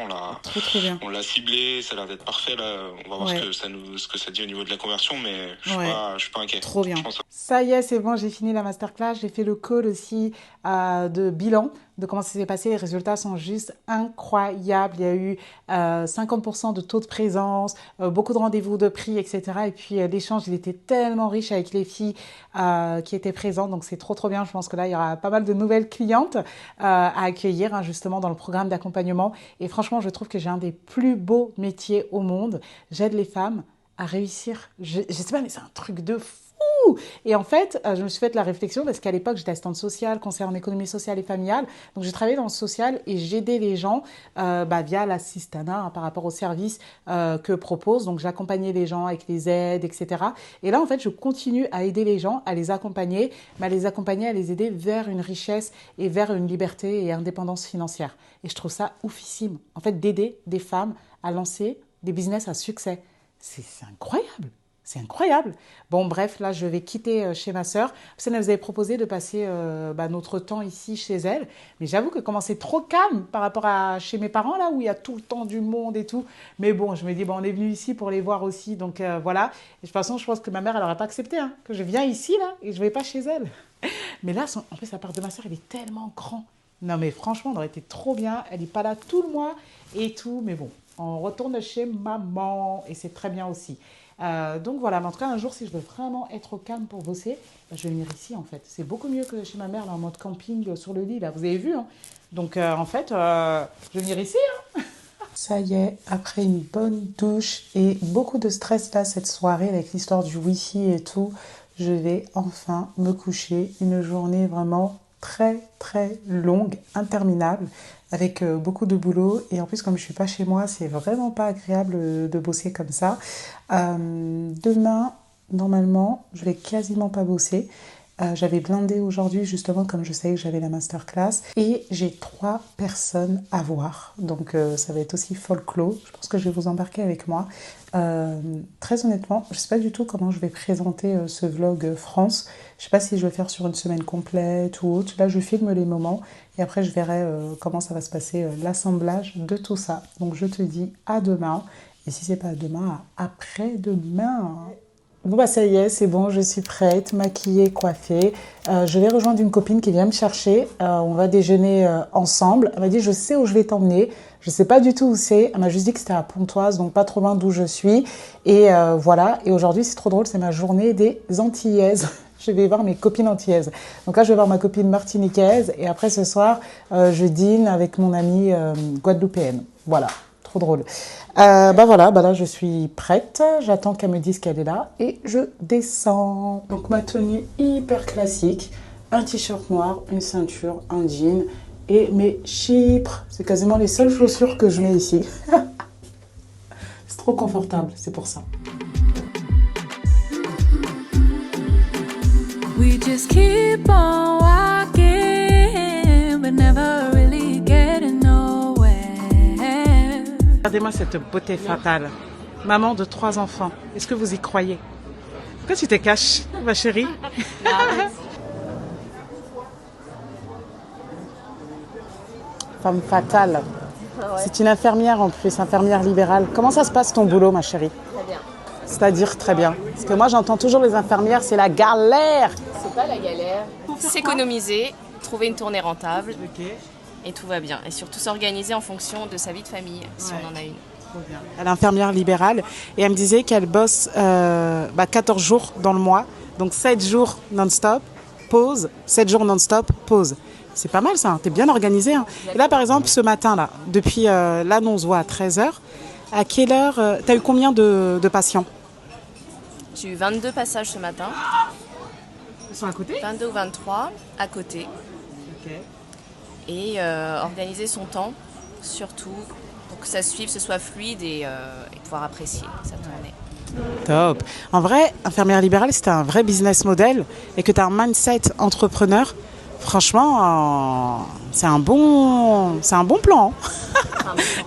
on l'a ciblé, ça a l'air d'être parfait, là. On va voir ce que ça dit au niveau de la conversion, mais je suis pas inquiet. Trop bien. Ça y est, c'est bon, j'ai fini la masterclass, j'ai fait le call aussi de bilan. de comment ça s'est passé. Les résultats sont juste incroyables. Il y a eu 50% de taux de présence, beaucoup de rendez-vous de prix, etc. Et puis l'échange, il était tellement riche avec les filles qui étaient présentes. Donc c'est trop bien. Je pense que là, il y aura pas mal de nouvelles clientes à accueillir hein, justement dans le programme d'accompagnement. Et franchement, je trouve que j'ai un des plus beaux métiers au monde. J'aide les femmes à réussir. Je sais pas, mais c'est un truc de fou. Et en fait, je me suis fait la réflexion parce qu'à l'époque, j'étais assistante sociale, conseillère en économie sociale et familiale. Donc, j'ai travaillé dans le social et j'aidais les gens via l'assistanat hein, par rapport aux services que propose. Donc, j'accompagnais les gens avec les aides, etc. Et là, en fait, je continue à aider les gens, à les accompagner, mais à les aider vers une richesse et vers une liberté et indépendance financière. Et je trouve ça oufissime. En fait, d'aider des femmes à lancer des business à succès. C'est incroyable. C'est incroyable. Bon, bref, là, je vais quitter chez ma sœur. Parce qu'elle nous avait proposé de passer notre temps ici chez elle. Mais j'avoue que comment c'est trop calme par rapport à chez mes parents, là, où il y a tout le temps du monde et tout. Mais bon, je me dis, on est venu ici pour les voir aussi. Donc, voilà. Et de toute façon, je pense que ma mère, elle n'aurait pas accepté hein, que je viens ici, là, et je ne vais pas chez elle. Mais là, en plus, la part de ma sœur, elle est tellement grande. Non, mais franchement, on aurait été trop bien. Elle n'est pas là tout le mois et tout. Mais bon, on retourne chez maman et c'est très bien aussi. Donc voilà, mais en tout cas, un jour, si je veux vraiment être au calme pour bosser, je vais venir ici, en fait. C'est beaucoup mieux que chez ma mère, là, en mode camping, sur le lit, là. Vous avez vu, hein. Donc, en fait, je vais venir ici, hein. Ça y est, après une bonne douche et beaucoup de stress, là, cette soirée, avec l'histoire du Wi-Fi et tout, je vais enfin me coucher. Une journée vraiment très longue, interminable, avec beaucoup de boulot. Et en plus, comme je suis pas chez moi, c'est vraiment pas agréable de bosser comme ça. Demain, normalement, je vais quasiment pas bosser. J'avais blindé aujourd'hui, justement, comme je savais que j'avais la masterclass. Et j'ai 3 personnes à voir. Donc, ça va être aussi folklore. Je pense que je vais vous embarquer avec moi. Très honnêtement, je sais pas du tout comment je vais présenter ce vlog France. Je sais pas si je vais faire sur une semaine complète ou autre. Là, je filme les moments et après, je verrai comment ça va se passer, l'assemblage de tout ça. Donc, je te dis à demain. Et si c'est pas à demain, à après-demain. Bon bah ça y est, c'est bon, je suis prête, maquillée, coiffée. Je vais rejoindre une copine qui vient me chercher. On va déjeuner ensemble. Elle m'a dit, je sais où je vais t'emmener. Je sais pas du tout où c'est. Elle m'a juste dit que c'était à Pontoise, donc pas trop loin d'où je suis. Et voilà. Et aujourd'hui, c'est trop drôle, c'est ma journée des Antillaises. Je vais voir mes copines antillaises. Donc là, je vais voir ma copine martiniquaise. Et après, ce soir, je dîne avec mon amie guadeloupéenne. Voilà. Trop drôle. Voilà, là je suis prête. J'attends qu'elle me dise qu'elle est là et je descends. Donc ma tenue hyper classique, un t-shirt noir, une ceinture, un jean et mes chypres. C'est quasiment les seules chaussures que je mets ici. C'est trop confortable, c'est pour ça. We just keep on walking, but never really getting nowhere. Regardez-moi cette beauté fatale. Maman de 3 enfants. Est-ce que vous y croyez? Pourquoi tu te caches, ma chérie? Femme fatale. Ouais. C'est une infirmière en plus, infirmière libérale. Comment ça se passe ton boulot, ma chérie? Très bien. C'est-à-dire très bien. Parce que moi, j'entends toujours les infirmières, c'est la galère. C'est pas la galère. S'économiser, trouver une tournée rentable. Ok. Et tout va bien. Et surtout s'organiser en fonction de sa vie de famille, si on en a une. Trop bien. Elle est infirmière libérale et elle me disait qu'elle bosse 14 jours dans le mois. Donc 7 jours non-stop, pause, 7 jours non-stop, pause. C'est pas mal ça, hein. T'es bien organisée. Hein. Et là, par exemple, ce matin, là, depuis là, on se voit à 13h. À quelle heure t'as eu combien de patients? J'ai eu 22 passages ce matin. Ils sont à côté? 22 ou 23 à côté. Ok. Et organiser son temps, surtout, pour que ça suive, ce soit fluide et pouvoir apprécier sa tournée. Top. En vrai, infirmière libérale, si tu as un vrai business model et que tu as un mindset entrepreneur, franchement, c'est un bon plan.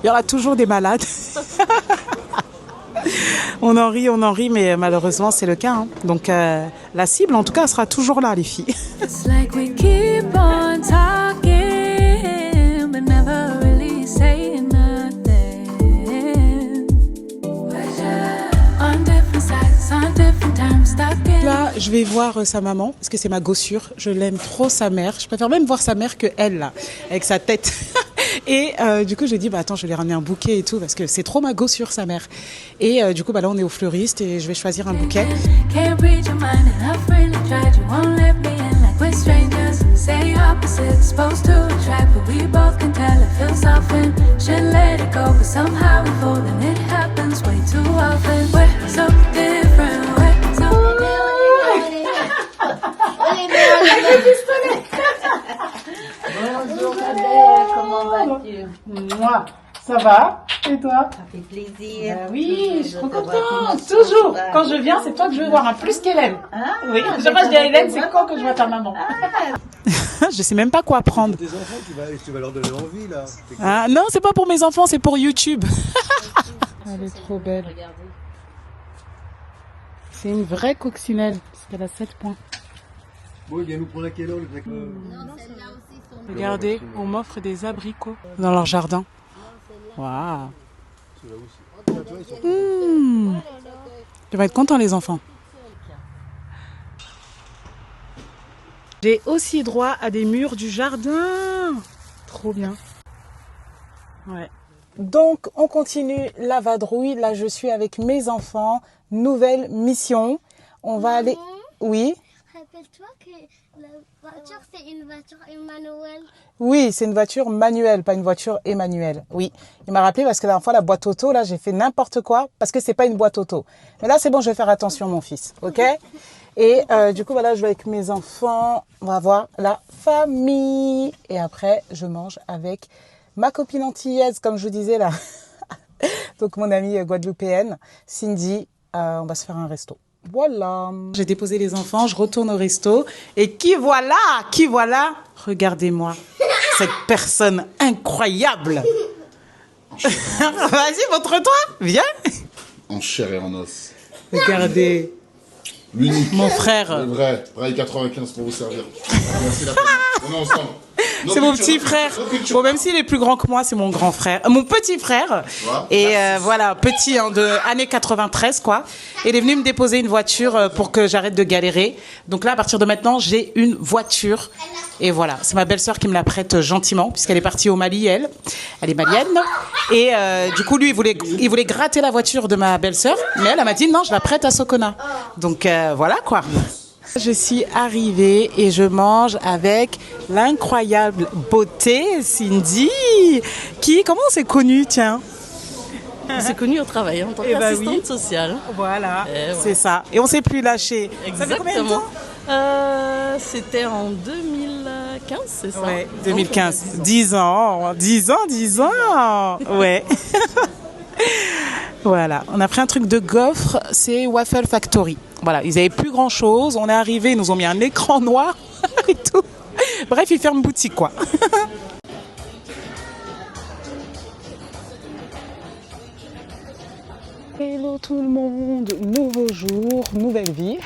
Il y aura toujours des malades. On en rit, mais malheureusement, c'est le cas. Hein. Donc, la cible, en tout cas, sera toujours là, les filles. It's like we keep on talking, but never really saying nothing. On different sides, on different times, stuck in. Là, je vais voir sa maman, parce que c'est ma gossure. Je l'aime trop, sa mère. Je préfère même voir sa mère que elle, là, avec sa tête. Et du coup, je lui ai dit, attends, je vais lui ramener un bouquet et tout, parce que c'est trop ma gossure, sa mère. Et du coup, là, on est au fleuriste et je vais choisir un bouquet. Can't read your mind and I've really tried. You won't let me in like we're strangers. Say opposites, supposed to attract, but we both can tell it feels off and should let it go, but somehow we fall and it happens way too often. We're so different, we're so Bonjour ma belle, comment vas-tu? Moi, ça va? Et toi? Ça fait plaisir. Oui, je suis trop contente. Toujours, quand je viens, c'est toi que je veux voir, un plus qu'Hélène. Oui, je dis à Hélène, c'est quand que je vois ta maman? Je sais même pas quoi prendre. Tes enfants, tu vas leur donner envie là. Ah, non, c'est pas pour mes enfants, c'est pour YouTube. Elle est trop belle. C'est une vraie coccinelle, parce qu'elle a 7 points. Bon, il vient nous prendre à quelle heure le mec? Regardez, on m'offre des abricots dans leur jardin. Waouh. Ils vont être contents les enfants. J'ai aussi droit à des murs du jardin. Trop bien. Ouais. Donc on continue la vadrouille. Là je suis avec mes enfants. Nouvelle mission. On va aller... Oui. Rappelle-toi que la voiture, c'est une voiture Emmanuel. Oui, c'est une voiture manuelle, pas une voiture Emmanuel. Oui, il m'a rappelé parce que la dernière fois, la boîte auto, là, j'ai fait n'importe quoi parce que c'est pas une boîte auto. Mais là, c'est bon, je vais faire attention, mon fils, ok? Et du coup, voilà, je vais avec mes enfants. On va voir la famille. Et après, je mange avec ma copine antillaise, comme je vous disais là. Donc, mon amie guadeloupéenne, Cindy. On va se faire un resto. Voilà. J'ai déposé les enfants, je retourne au resto. Et qui voilà? Regardez-moi. Cette personne incroyable. Vas-y, montre-toi. Viens. En chair et en os. Regardez. L'unique. Mon frère. Le vrai. Braille 95 pour vous servir. Merci la famille. On est ensemble. C'est mon petit frère. Bon, même s'il est plus grand que moi, c'est mon grand frère. Mon petit frère. Et voilà, petit de années 93, quoi. Et il est venu me déposer une voiture pour que j'arrête de galérer. Donc là, à partir de maintenant, j'ai une voiture. Et voilà, c'est ma belle-sœur qui me la prête gentiment, puisqu'elle est partie au Mali, elle. Elle est malienne. Et du coup, lui, il voulait gratter la voiture de ma belle-sœur. Mais elle m'a dit, non, je la prête à Socona. Donc voilà, quoi. Je suis arrivée et je mange l'incroyable beauté Cindy. Comment on s'est connus, tiens? On s'est connus au travail en tant qu'assistante sociale. Voilà, c'est ça. Et on s'est plus lâché. Exactement. Ça fait combien de temps? C'était en 2015, c'est ça? Ouais, 2015. 10 ans. Ouais. Voilà, on a pris un truc de gaufre, c'est Waffle Factory. Voilà, ils avaient plus grand chose. On est arrivé, ils nous ont mis un écran noir et tout. Bref, ils ferment boutique, quoi. Hello tout le monde, nouveau jour, nouvelle vie.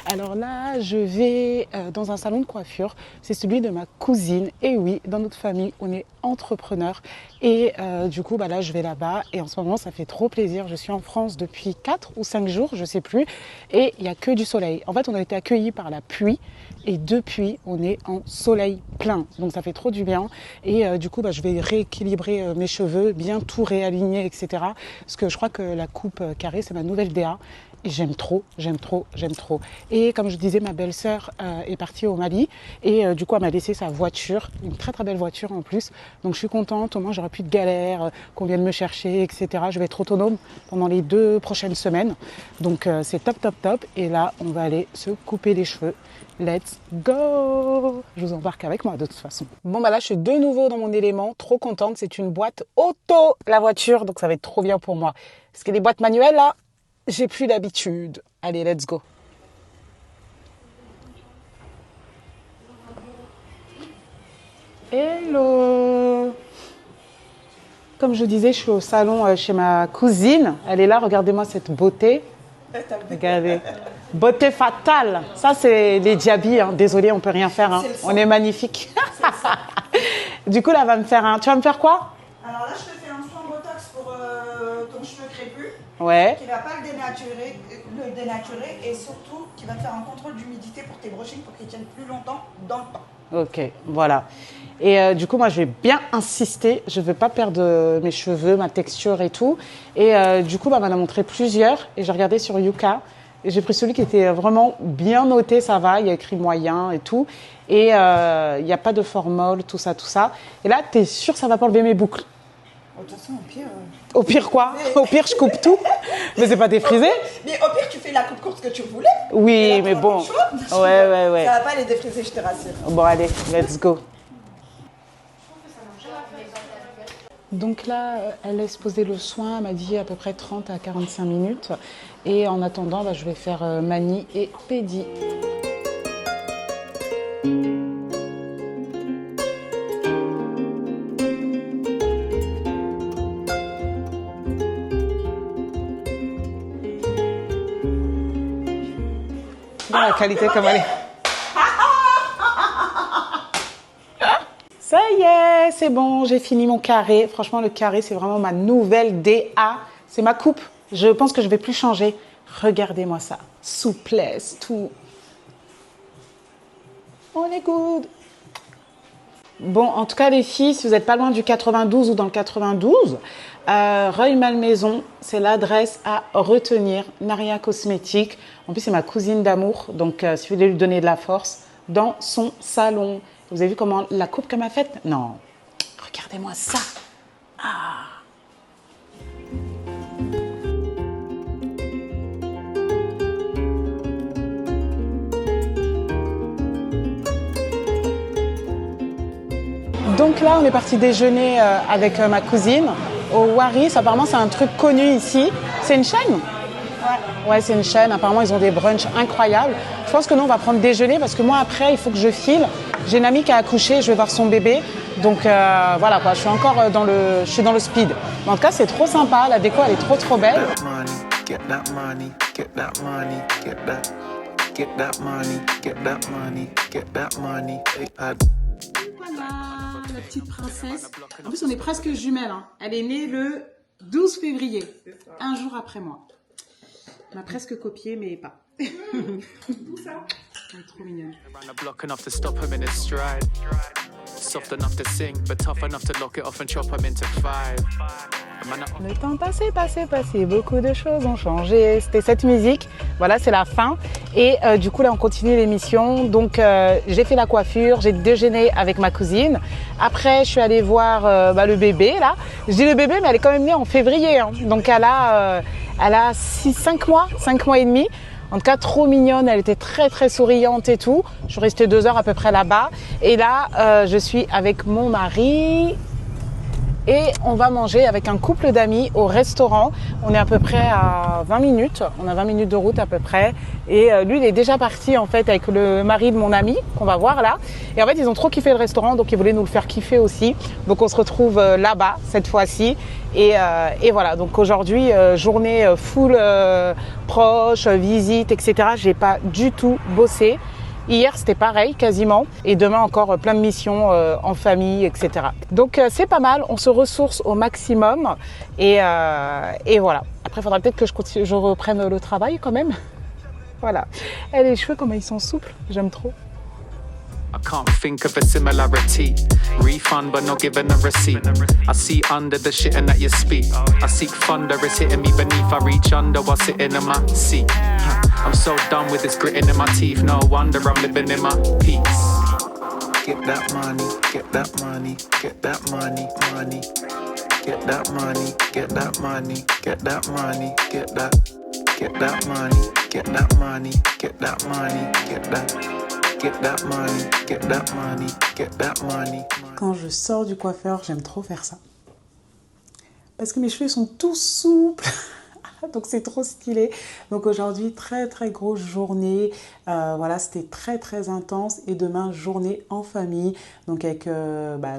Alors là, je vais dans un salon de coiffure, c'est celui de ma cousine. Et oui, dans notre famille, on est entrepreneurs. Et du coup, là, je vais là-bas. Et en ce moment, ça fait trop plaisir. Je suis en France depuis 4 ou 5 jours, je sais plus. Et il n'y a que du soleil. En fait, on a été accueillis par la pluie. Et depuis, on est en soleil plein. Donc ça fait trop du bien. Et du coup, je vais rééquilibrer mes cheveux, bien tout réaligner, etc. Parce que je crois que la coupe carrée, c'est ma nouvelle DA. Et j'aime trop. Et comme je disais, ma belle-sœur est partie au Mali. Et du coup, elle m'a laissé sa voiture. Une très très belle voiture en plus. Donc je suis contente. Au moins, j'aurai plus de galère, qu'on vienne me chercher, etc. Je vais être autonome pendant les 2 prochaines semaines. Donc c'est top. Et là, on va aller se couper les cheveux. Let's go! Je vous embarque avec moi de toute façon. Bon là je suis de nouveau dans mon élément, trop contente, c'est une boîte auto la voiture, donc ça va être trop bien pour moi. Parce que les boîtes manuelles là, j'ai plus l'habitude. Allez, let's go! Hello! Comme je disais, je suis au salon chez ma cousine. Elle est là, regardez-moi cette beauté. Regardez. Beauté fatale. Ça, c'est les diabis. Hein. Désolée, on peut rien faire. Hein. On est magnifique. Du coup, là, tu vas me faire quoi? Alors là, je te fais un soin botox pour ton cheveu crépus. Ouais. qui ne va pas le dénaturer et surtout qui va te faire un contrôle d'humidité pour tes brushings pour qu'ils tiennent plus longtemps dans le temps. Ok, voilà. Et du coup, moi, je vais bien insister. Je ne veux pas perdre mes cheveux, ma texture et tout. Et du coup, on m'en a montré plusieurs. Et j'ai regardé sur Yuka. Et j'ai pris celui qui était vraiment bien noté, ça va. Il y a écrit moyen et tout. Et il n'y a pas de formol, tout ça, tout ça. Et là, tu es sûr que ça ne va pas enlever mes boucles? De toute façon, au pire... Au pire quoi? Au pire, je coupe tout. Mais c'est pas défrisé. Mais au pire, tu fais la coupe courte que tu voulais. Oui, mais bon. Ouais. Ça va pas les défriser, je te rassure. Bon, allez, let's go. Donc là, elle laisse poser le soin, elle m'a dit à peu près 30 à 45 minutes. Et en attendant, je vais faire mani et pédi. La qualité comme elle est. Ça y est, c'est bon, j'ai fini mon carré. Franchement, le carré, c'est vraiment ma nouvelle DA. C'est ma coupe. Je pense que je ne vais plus changer. Regardez-moi ça. Souplesse, tout. On est good. Bon, en tout cas, les filles, si vous n'êtes pas loin du 92 ou dans le 92, Rueil-Malmaison, c'est l'adresse à retenir. Naria Cosmétique. En plus, c'est ma cousine d'amour. Donc, si vous voulez lui donner de la force, dans son salon. Vous avez vu comment la coupe qu'elle m'a faite? Non. Regardez-moi ça. Ah. Donc là, on est parti déjeuner avec ma cousine au Waris. Apparemment, c'est un truc connu ici. C'est une chaîne? Ouais, c'est une chaîne. Apparemment, ils ont des brunchs incroyables. Je pense que nous, on va prendre déjeuner parce que moi, après, il faut que je file. J'ai une amie qui a accouché, je vais voir son bébé. Donc voilà, quoi, je suis encore dans le speed. Mais en tout cas, c'est trop sympa. La déco, elle est trop belle. Voilà, la petite princesse. En plus, on est presque jumelles. Hein. Elle est née le 12 février, un jour après moi. On a presque copié, mais pas. Tout ça. Elle est trop mignonne. Soft enough to sing, but tough enough to lock it off and chop them into five. Le temps passé, beaucoup de choses ont changé. C'était cette musique. Voilà, c'est la fin. Et du coup, là, on continue l'émission. Donc, j'ai fait la coiffure, j'ai déjeuné avec ma cousine. Après, je suis allée voir le bébé, là. Je dis le bébé, mais elle est quand même née en février. Hein. Donc, elle a 5 mois et demi. En tout cas, trop mignonne, elle était très souriante et tout. Je suis restée 2 heures à peu près là-bas. Et là, je suis avec mon mari et on va manger avec un couple d'amis au restaurant. On est à peu près à 20 minutes. On a 20 minutes de route à peu près. Et lui, il est déjà parti en fait avec le mari de mon ami qu'on va voir là. Et en fait, ils ont trop kiffé le restaurant, donc ils voulaient nous le faire kiffer aussi. Donc on se retrouve là-bas cette fois-ci. Et voilà, donc aujourd'hui, journée full proche, visite, etc. J'ai pas du tout bossé. Hier, c'était pareil, quasiment. Et demain, encore plein de missions en famille, etc. Donc, c'est pas mal. On se ressource au maximum. Et voilà. Après, il faudra peut-être que je reprenne le travail quand même. Voilà. Et les cheveux, comment ils sont souples. J'aime trop. I can't think of a similarity. Refund but not given a receipt. I see under the shitting that you speak. I seek thunder, it's hitting me beneath. I reach under while sitting in my seat. I'm so done with this gritting in my teeth. No wonder I'm living in my peace. Get that money, get that money, get that money, money. Get that money, get that money, get that money, get that. Get that money, get that money, get that money, get that. Get that money, get that money, get that money. Quand je sors du coiffeur, j'aime trop faire ça. Parce que mes cheveux sont tout souples. Donc c'est trop stylé. Donc aujourd'hui, très grosse journée. Voilà, c'était très intense. Et demain, journée en famille. Donc avec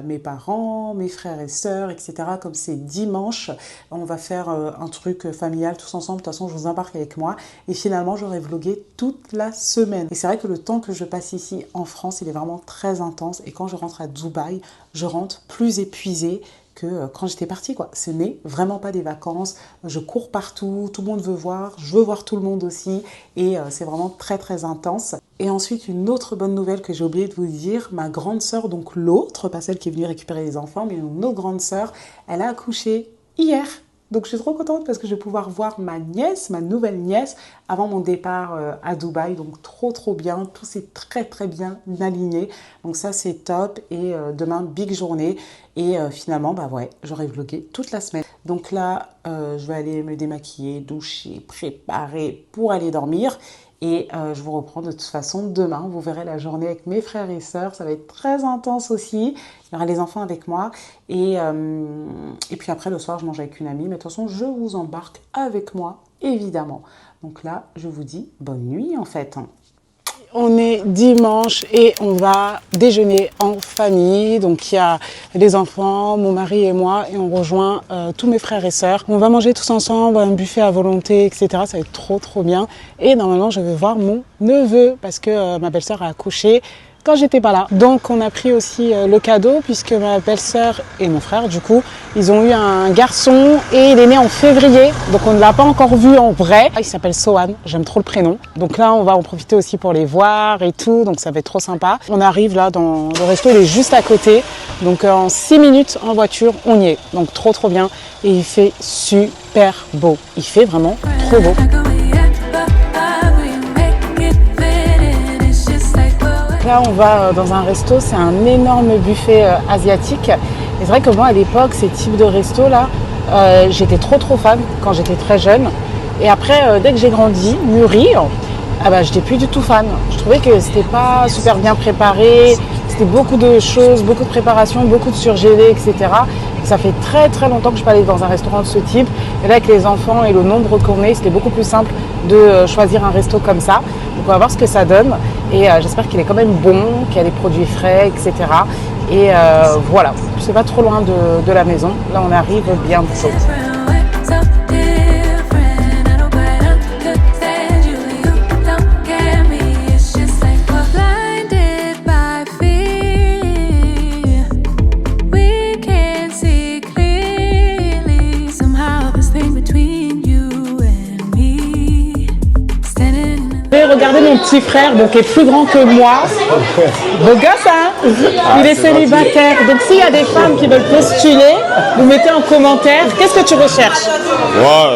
mes parents, mes frères et sœurs, etc. Comme c'est dimanche, on va faire un truc familial tous ensemble. De toute façon, je vous embarque avec moi. Et finalement, j'aurai vlogué toute la semaine. Et c'est vrai que le temps que je passe ici en France, il est vraiment très intense. Et quand je rentre à Dubaï, je rentre plus épuisée que quand j'étais partie, quoi. Ce n'est vraiment pas des vacances. Je cours partout, tout le monde veut voir, je veux voir tout le monde aussi. Et c'est vraiment très, très intense. Et ensuite, une autre bonne nouvelle que j'ai oublié de vous dire, ma grande sœur, donc l'autre, pas celle qui est venue récupérer les enfants, mais une autre grande sœur, elle a accouché hier. Donc je suis trop contente parce que je vais pouvoir voir ma nièce, ma nouvelle nièce, avant mon départ à Dubaï. Donc trop bien, tout s'est très bien aligné. Donc ça c'est top et demain big journée. Et finalement, bah ouais, j'aurai vlogué toute la semaine. Donc là, je vais aller me démaquiller, doucher, préparer pour aller dormir. Et je vous reprends de toute façon demain. Vous verrez la journée avec mes frères et sœurs. Ça va être très intense aussi. Il y aura les enfants avec moi. Et puis après, le soir, je mange avec une amie. Mais de toute façon, je vous embarque avec moi, évidemment. Donc là, je vous dis bonne nuit, en fait. On est dimanche et on va déjeuner en famille. Donc il y a les enfants, mon mari et moi et on rejoint tous mes frères et sœurs. On va manger tous ensemble, un buffet à volonté, etc. Ça va être trop bien. Et normalement je vais voir mon neveu parce que ma belle-sœur a accouché quand j'étais pas là. Donc on a pris aussi le cadeau puisque ma belle-sœur et mon frère du coup ils ont eu un garçon et il est né en février, donc on ne l'a pas encore vu en vrai. Il s'appelle Sohan, j'aime trop le prénom. Donc là on va en profiter aussi pour les voir et tout, donc ça va être trop sympa. On arrive là dans le resto, il est juste à côté, donc en 6 minutes en voiture on y est, donc trop bien et il fait super beau, il fait vraiment trop beau. Là, on va dans un resto, c'est un énorme buffet asiatique. Et c'est vrai que moi, à l'époque, ces types de restos-là, j'étais trop fan quand j'étais très jeune. Et après, dès que j'ai grandi, mûri, j'étais plus du tout fan. Je trouvais que c'était pas super bien préparé, c'était beaucoup de choses, beaucoup de préparation, beaucoup de surgelés, etc. Et ça fait très longtemps que je suis pas allée dans un restaurant de ce type. Et là, avec les enfants et le nombre qu'on est, c'était beaucoup plus simple de choisir un resto comme ça. Donc on va voir ce que ça donne. Et j'espère qu'il est quand même bon, qu'il y a des produits frais, etc. Et voilà, c'est pas trop loin de la maison. Là, on arrive bientôt. Regardez mon petit frère, donc qui est plus grand que moi. Beau gosse, hein? Il est célibataire. Donc s'il y a des femmes qui veulent postuler, vous mettez en commentaire. Qu'est-ce que tu recherches? Moi,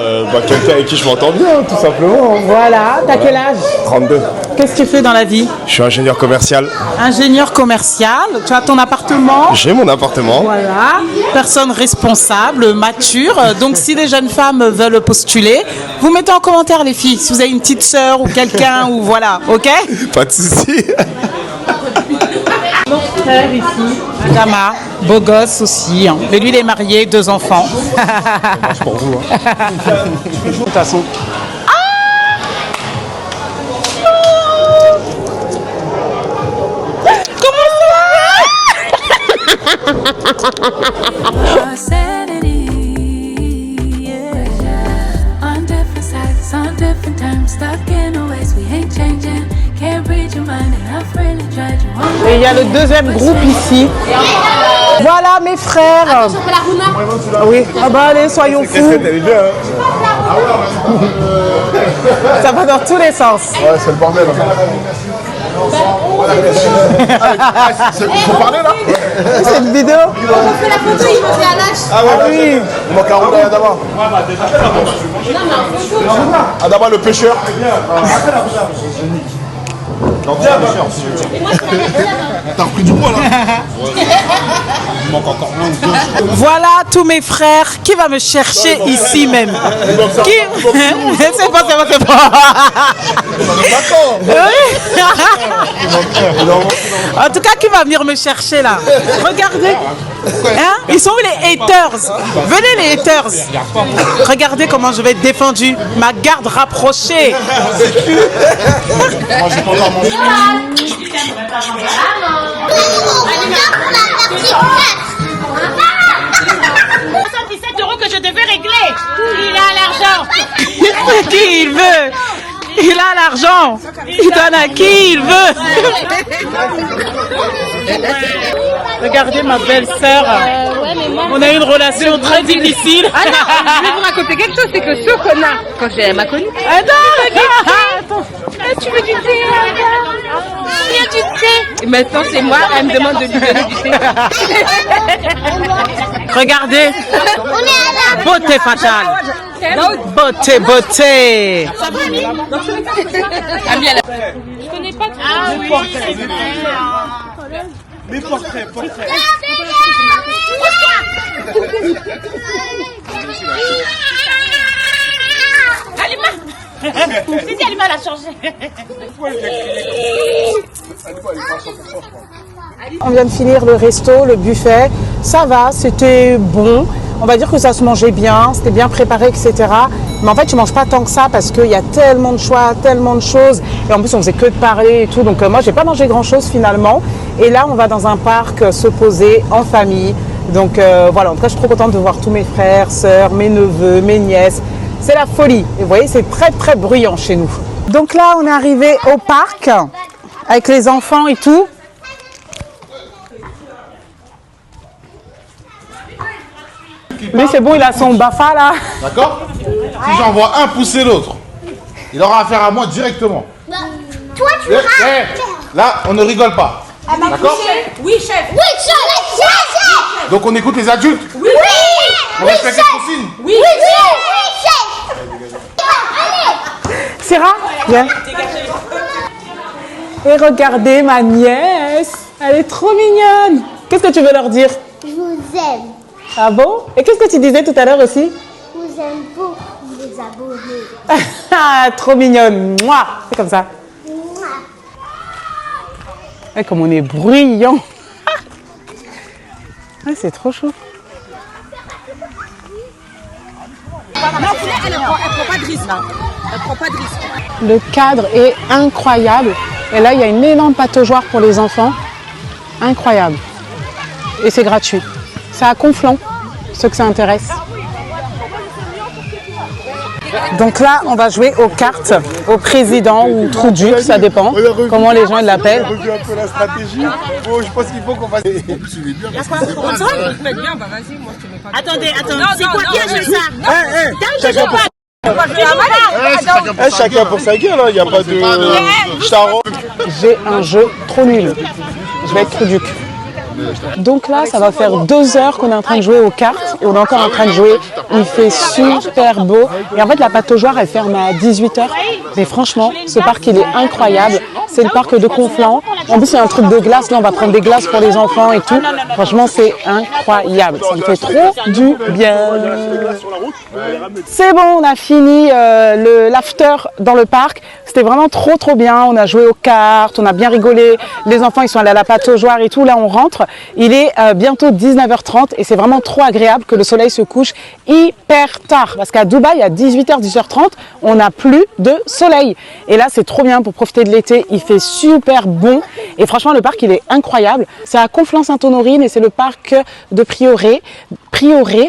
quelqu'un avec qui je m'entends bien, tout simplement. Voilà. T'as quel âge? 32. Qu'est-ce que tu fais dans la vie? Je suis ingénieur commercial. Ingénieur commercial. Tu as ton appartement? J'ai mon appartement. Voilà. Personne responsable, mature. Donc si les jeunes femmes veulent postuler, vous mettez en commentaire les filles. Si vous avez une petite sœur ou quelqu'un ou voilà, ok? Pas de soucis. Mon frère ici, Adama, beau gosse aussi. Hein. Mais lui, il est marié, 2 enfants. C'est pour vous. Hein. De toute façon. Et il y a le deuxième groupe ici. Voilà mes frères. Oui. Ah bah allez, soyons fous. Ça va dans tous les sens. Ouais, c'est le bordel. Faut parler là? C'est une vidéo. On fait la photo, il me fait à l'âge. Ah oui. Il manque un roule à Adama. Adama le pêcheur. T'as repris du poids là. Il manque encore moins de 2. Voilà tous mes frères. Qui va me chercher ici même? Qui? C'est pas. En tout cas, qui va venir me chercher là? Regardez. Hein? Ils sont où les haters? Venez les haters. Regardez comment je vais être défendue. Ma garde rapprochée. Moi j'ai pas encore mangé. 77 € que je devais régler. Il a l'argent. Qui il veut? Il a l'argent. Il donne à qui il veut. Regardez ma belle-sœur. On a eu une relation très difficile. Ah non, je vais vous raconter quelque chose, c'est que ce connard, quand elle m'a connue. Attends. Tu veux du thé, il y a du thé. Et maintenant c'est moi, elle me demande de lui donner du thé. Regardez. Beauté fatale. Beauté. Ça va, Ami? Ami, elle a... Je connais pas trop. Ah oui. Les portraits. Alima l'a changé. On vient de finir le resto, le buffet. Ça va, c'était bon. On va dire que ça se mangeait bien, c'était bien préparé, etc. Mais en fait, tu manges pas tant que ça parce qu'il y a tellement de choix, tellement de choses. Et en plus, on faisait que de parler et tout. Donc moi, j'ai pas mangé grand-chose finalement. Et là, on va dans un parc se poser en famille. Donc voilà, en tout cas, je suis trop contente de voir tous mes frères, sœurs, mes neveux, mes nièces. C'est la folie. Et vous voyez, c'est très, très bruyant chez nous. Donc là, on est arrivé au parc avec les enfants et tout. Lui, c'est bon, il a son bafa là. D'accord? Si j'envoie un pousser l'autre, il aura affaire à moi directement. Toi, tu rates. Là, on ne rigole pas. D'accord? Oui, chef. Oui, chef. Donc on écoute les adultes? Oui. On respecte les consignes? Oui. Syrah, viens. Et regardez ma nièce. Elle est trop mignonne. Qu'est-ce que tu veux leur dire? Je vous aime. Ah bon? Et qu'est-ce que tu disais tout à l'heure aussi? Je vous aime beaucoup, les abonnés. Ah, trop mignonne. Mouah. C'est comme ça. Et comme on est bruyant. Ah, c'est trop chaud. Non, elle prend pas de risque. Elle prend pas de risque. Le cadre est incroyable. Et là, il y a une énorme pataugeoire pour les enfants. Incroyable. Et c'est gratuit. C'est à Conflans, ceux que ça intéresse. Donc là, on va jouer aux cartes, au président ou trou duc, ça dépend. Comment les gens l'appellent. On revient un peu la stratégie. Bon, je pense qu'il faut qu'on fasse. Attendez, c'est quoi qui a joué ça? Chacun pour sa gueule, il n'y a pas de charron. J'ai un jeu trop nul. Je vais être trou duc. Donc là, ça va faire 2 heures qu'on est en train de jouer aux cartes et on est encore en train de jouer. Il fait super beau. Et en fait, la pataugeoire, elle ferme à 18h. Mais franchement, ce parc, il est incroyable. C'est le parc de Conflans. En plus, il y a un truc de glace. Là, on va prendre des glaces pour les enfants et tout. Franchement, c'est incroyable. Ça me fait trop du bien. C'est bon, on a fini l'after dans le parc. C'était vraiment trop bien. On a joué aux cartes, on a bien rigolé. Les enfants, ils sont allés à la pataugeoire et tout. Là, on rentre. Il est bientôt 19h30 et c'est vraiment trop agréable que le soleil se couche hyper tard. Parce qu'à Dubaï, à 18h, 18h30, on n'a plus de soleil. Et là, c'est trop bien pour profiter de l'été. Il fait super bon. Et franchement, le parc, il est incroyable. C'est à Conflans-Sainte-Honorine et c'est le parc de Prieuré,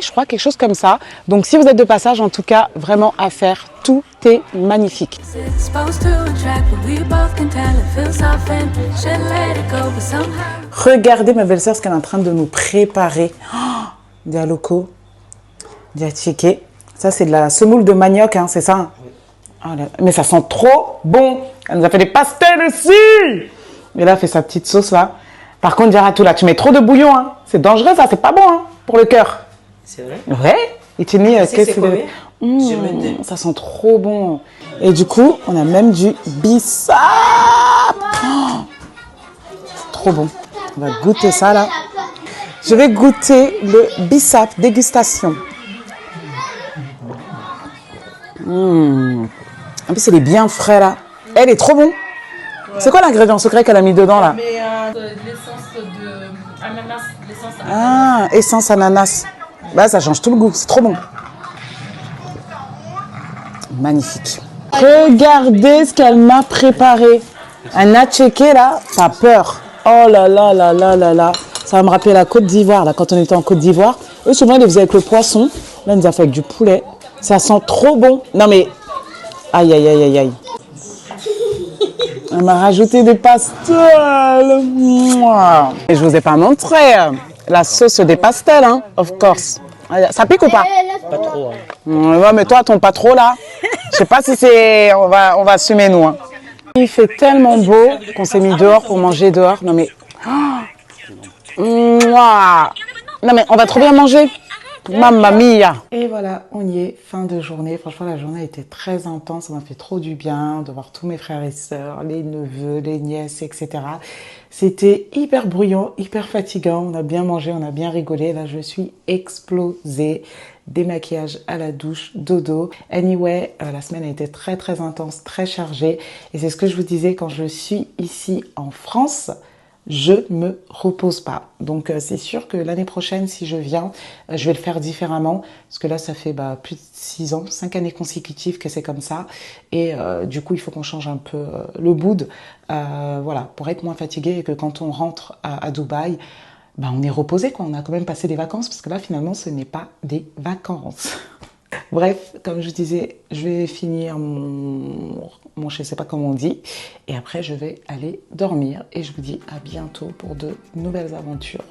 je crois, quelque chose comme ça. Donc, si vous êtes de passage, en tout cas, vraiment à faire. Tout est magnifique. Regardez ma belle-sœur ce qu'elle est en train de nous préparer. Oh, dialoko, diatchiké. Ça, c'est de la semoule de manioc, hein, c'est ça, hein? Oh là, mais ça sent trop bon. Elle nous a fait des pastels aussi. Et là, elle fait sa petite sauce là. Par contre, Diaratou, là, tu mets trop de bouillon, hein. C'est dangereux, ça, c'est pas bon, hein, pour le cœur. C'est vrai? Ouais. Et tu dis, qu'est-ce que ça sent trop bon. Et du coup, on a même du bissap. Oh, trop bon. On va goûter ça là. Je vais goûter le bissap dégustation. En plus, il est bien frais là. Elle est trop bon. Ouais. C'est quoi l'ingrédient secret qu'elle a mis dedans là? L'essence de ananas. Ah, essence ananas. Bah, ça change tout le goût. C'est trop bon. Magnifique. Regardez ce qu'elle m'a préparé. Un atchéké là, pas peur. Oh là là là là là là. Ça va me rappeler la Côte d'Ivoire, là, quand on était en Côte d'Ivoire. Eux, souvent, ils les faisaient avec le poisson. Là, ils nous a fait avec du poulet. Ça sent trop bon. Non mais, aïe aïe aïe aïe aïe. Elle m'a rajouté des pastels. Mouah. Et je vous ai pas montré la sauce des pastels, hein, of course. Ça pique ou pas? Pas trop. Hein. Ouais, mais toi, ton pas trop là. Je sais pas si c'est... On va assumer nous. Hein. Il fait tellement beau qu'on s'est mis dehors pour manger dehors. Non mais... Oh. Mouah. Non mais on va trop bien manger. Mamma mia. Et voilà, on y est, fin de journée. Franchement, la journée a été très intense. Ça m'a fait trop du bien de voir tous mes frères et sœurs, les neveux, les nièces, etc. C'était hyper bruyant, hyper fatigant. On a bien mangé, on a bien rigolé. Là, je suis explosée. Démaquillage à la douche, dodo. Anyway, la semaine a été très très intense, très chargée. Et c'est ce que je vous disais, quand je suis ici en France, je me repose pas. Donc c'est sûr que l'année prochaine, si je viens, je vais le faire différemment. Parce que là, ça fait plus de 6 ans, 5 années consécutives que c'est comme ça. Et du coup, il faut qu'on change un peu le mood. Voilà, pour être moins fatigué et que quand on rentre à Dubaï, on est reposé, quoi. On a quand même passé des vacances. Parce que là, finalement, ce n'est pas des vacances. Bref, comme je disais, je vais finir mon je sais pas comment on dit, et après je vais aller dormir et je vous dis à bientôt pour de nouvelles aventures.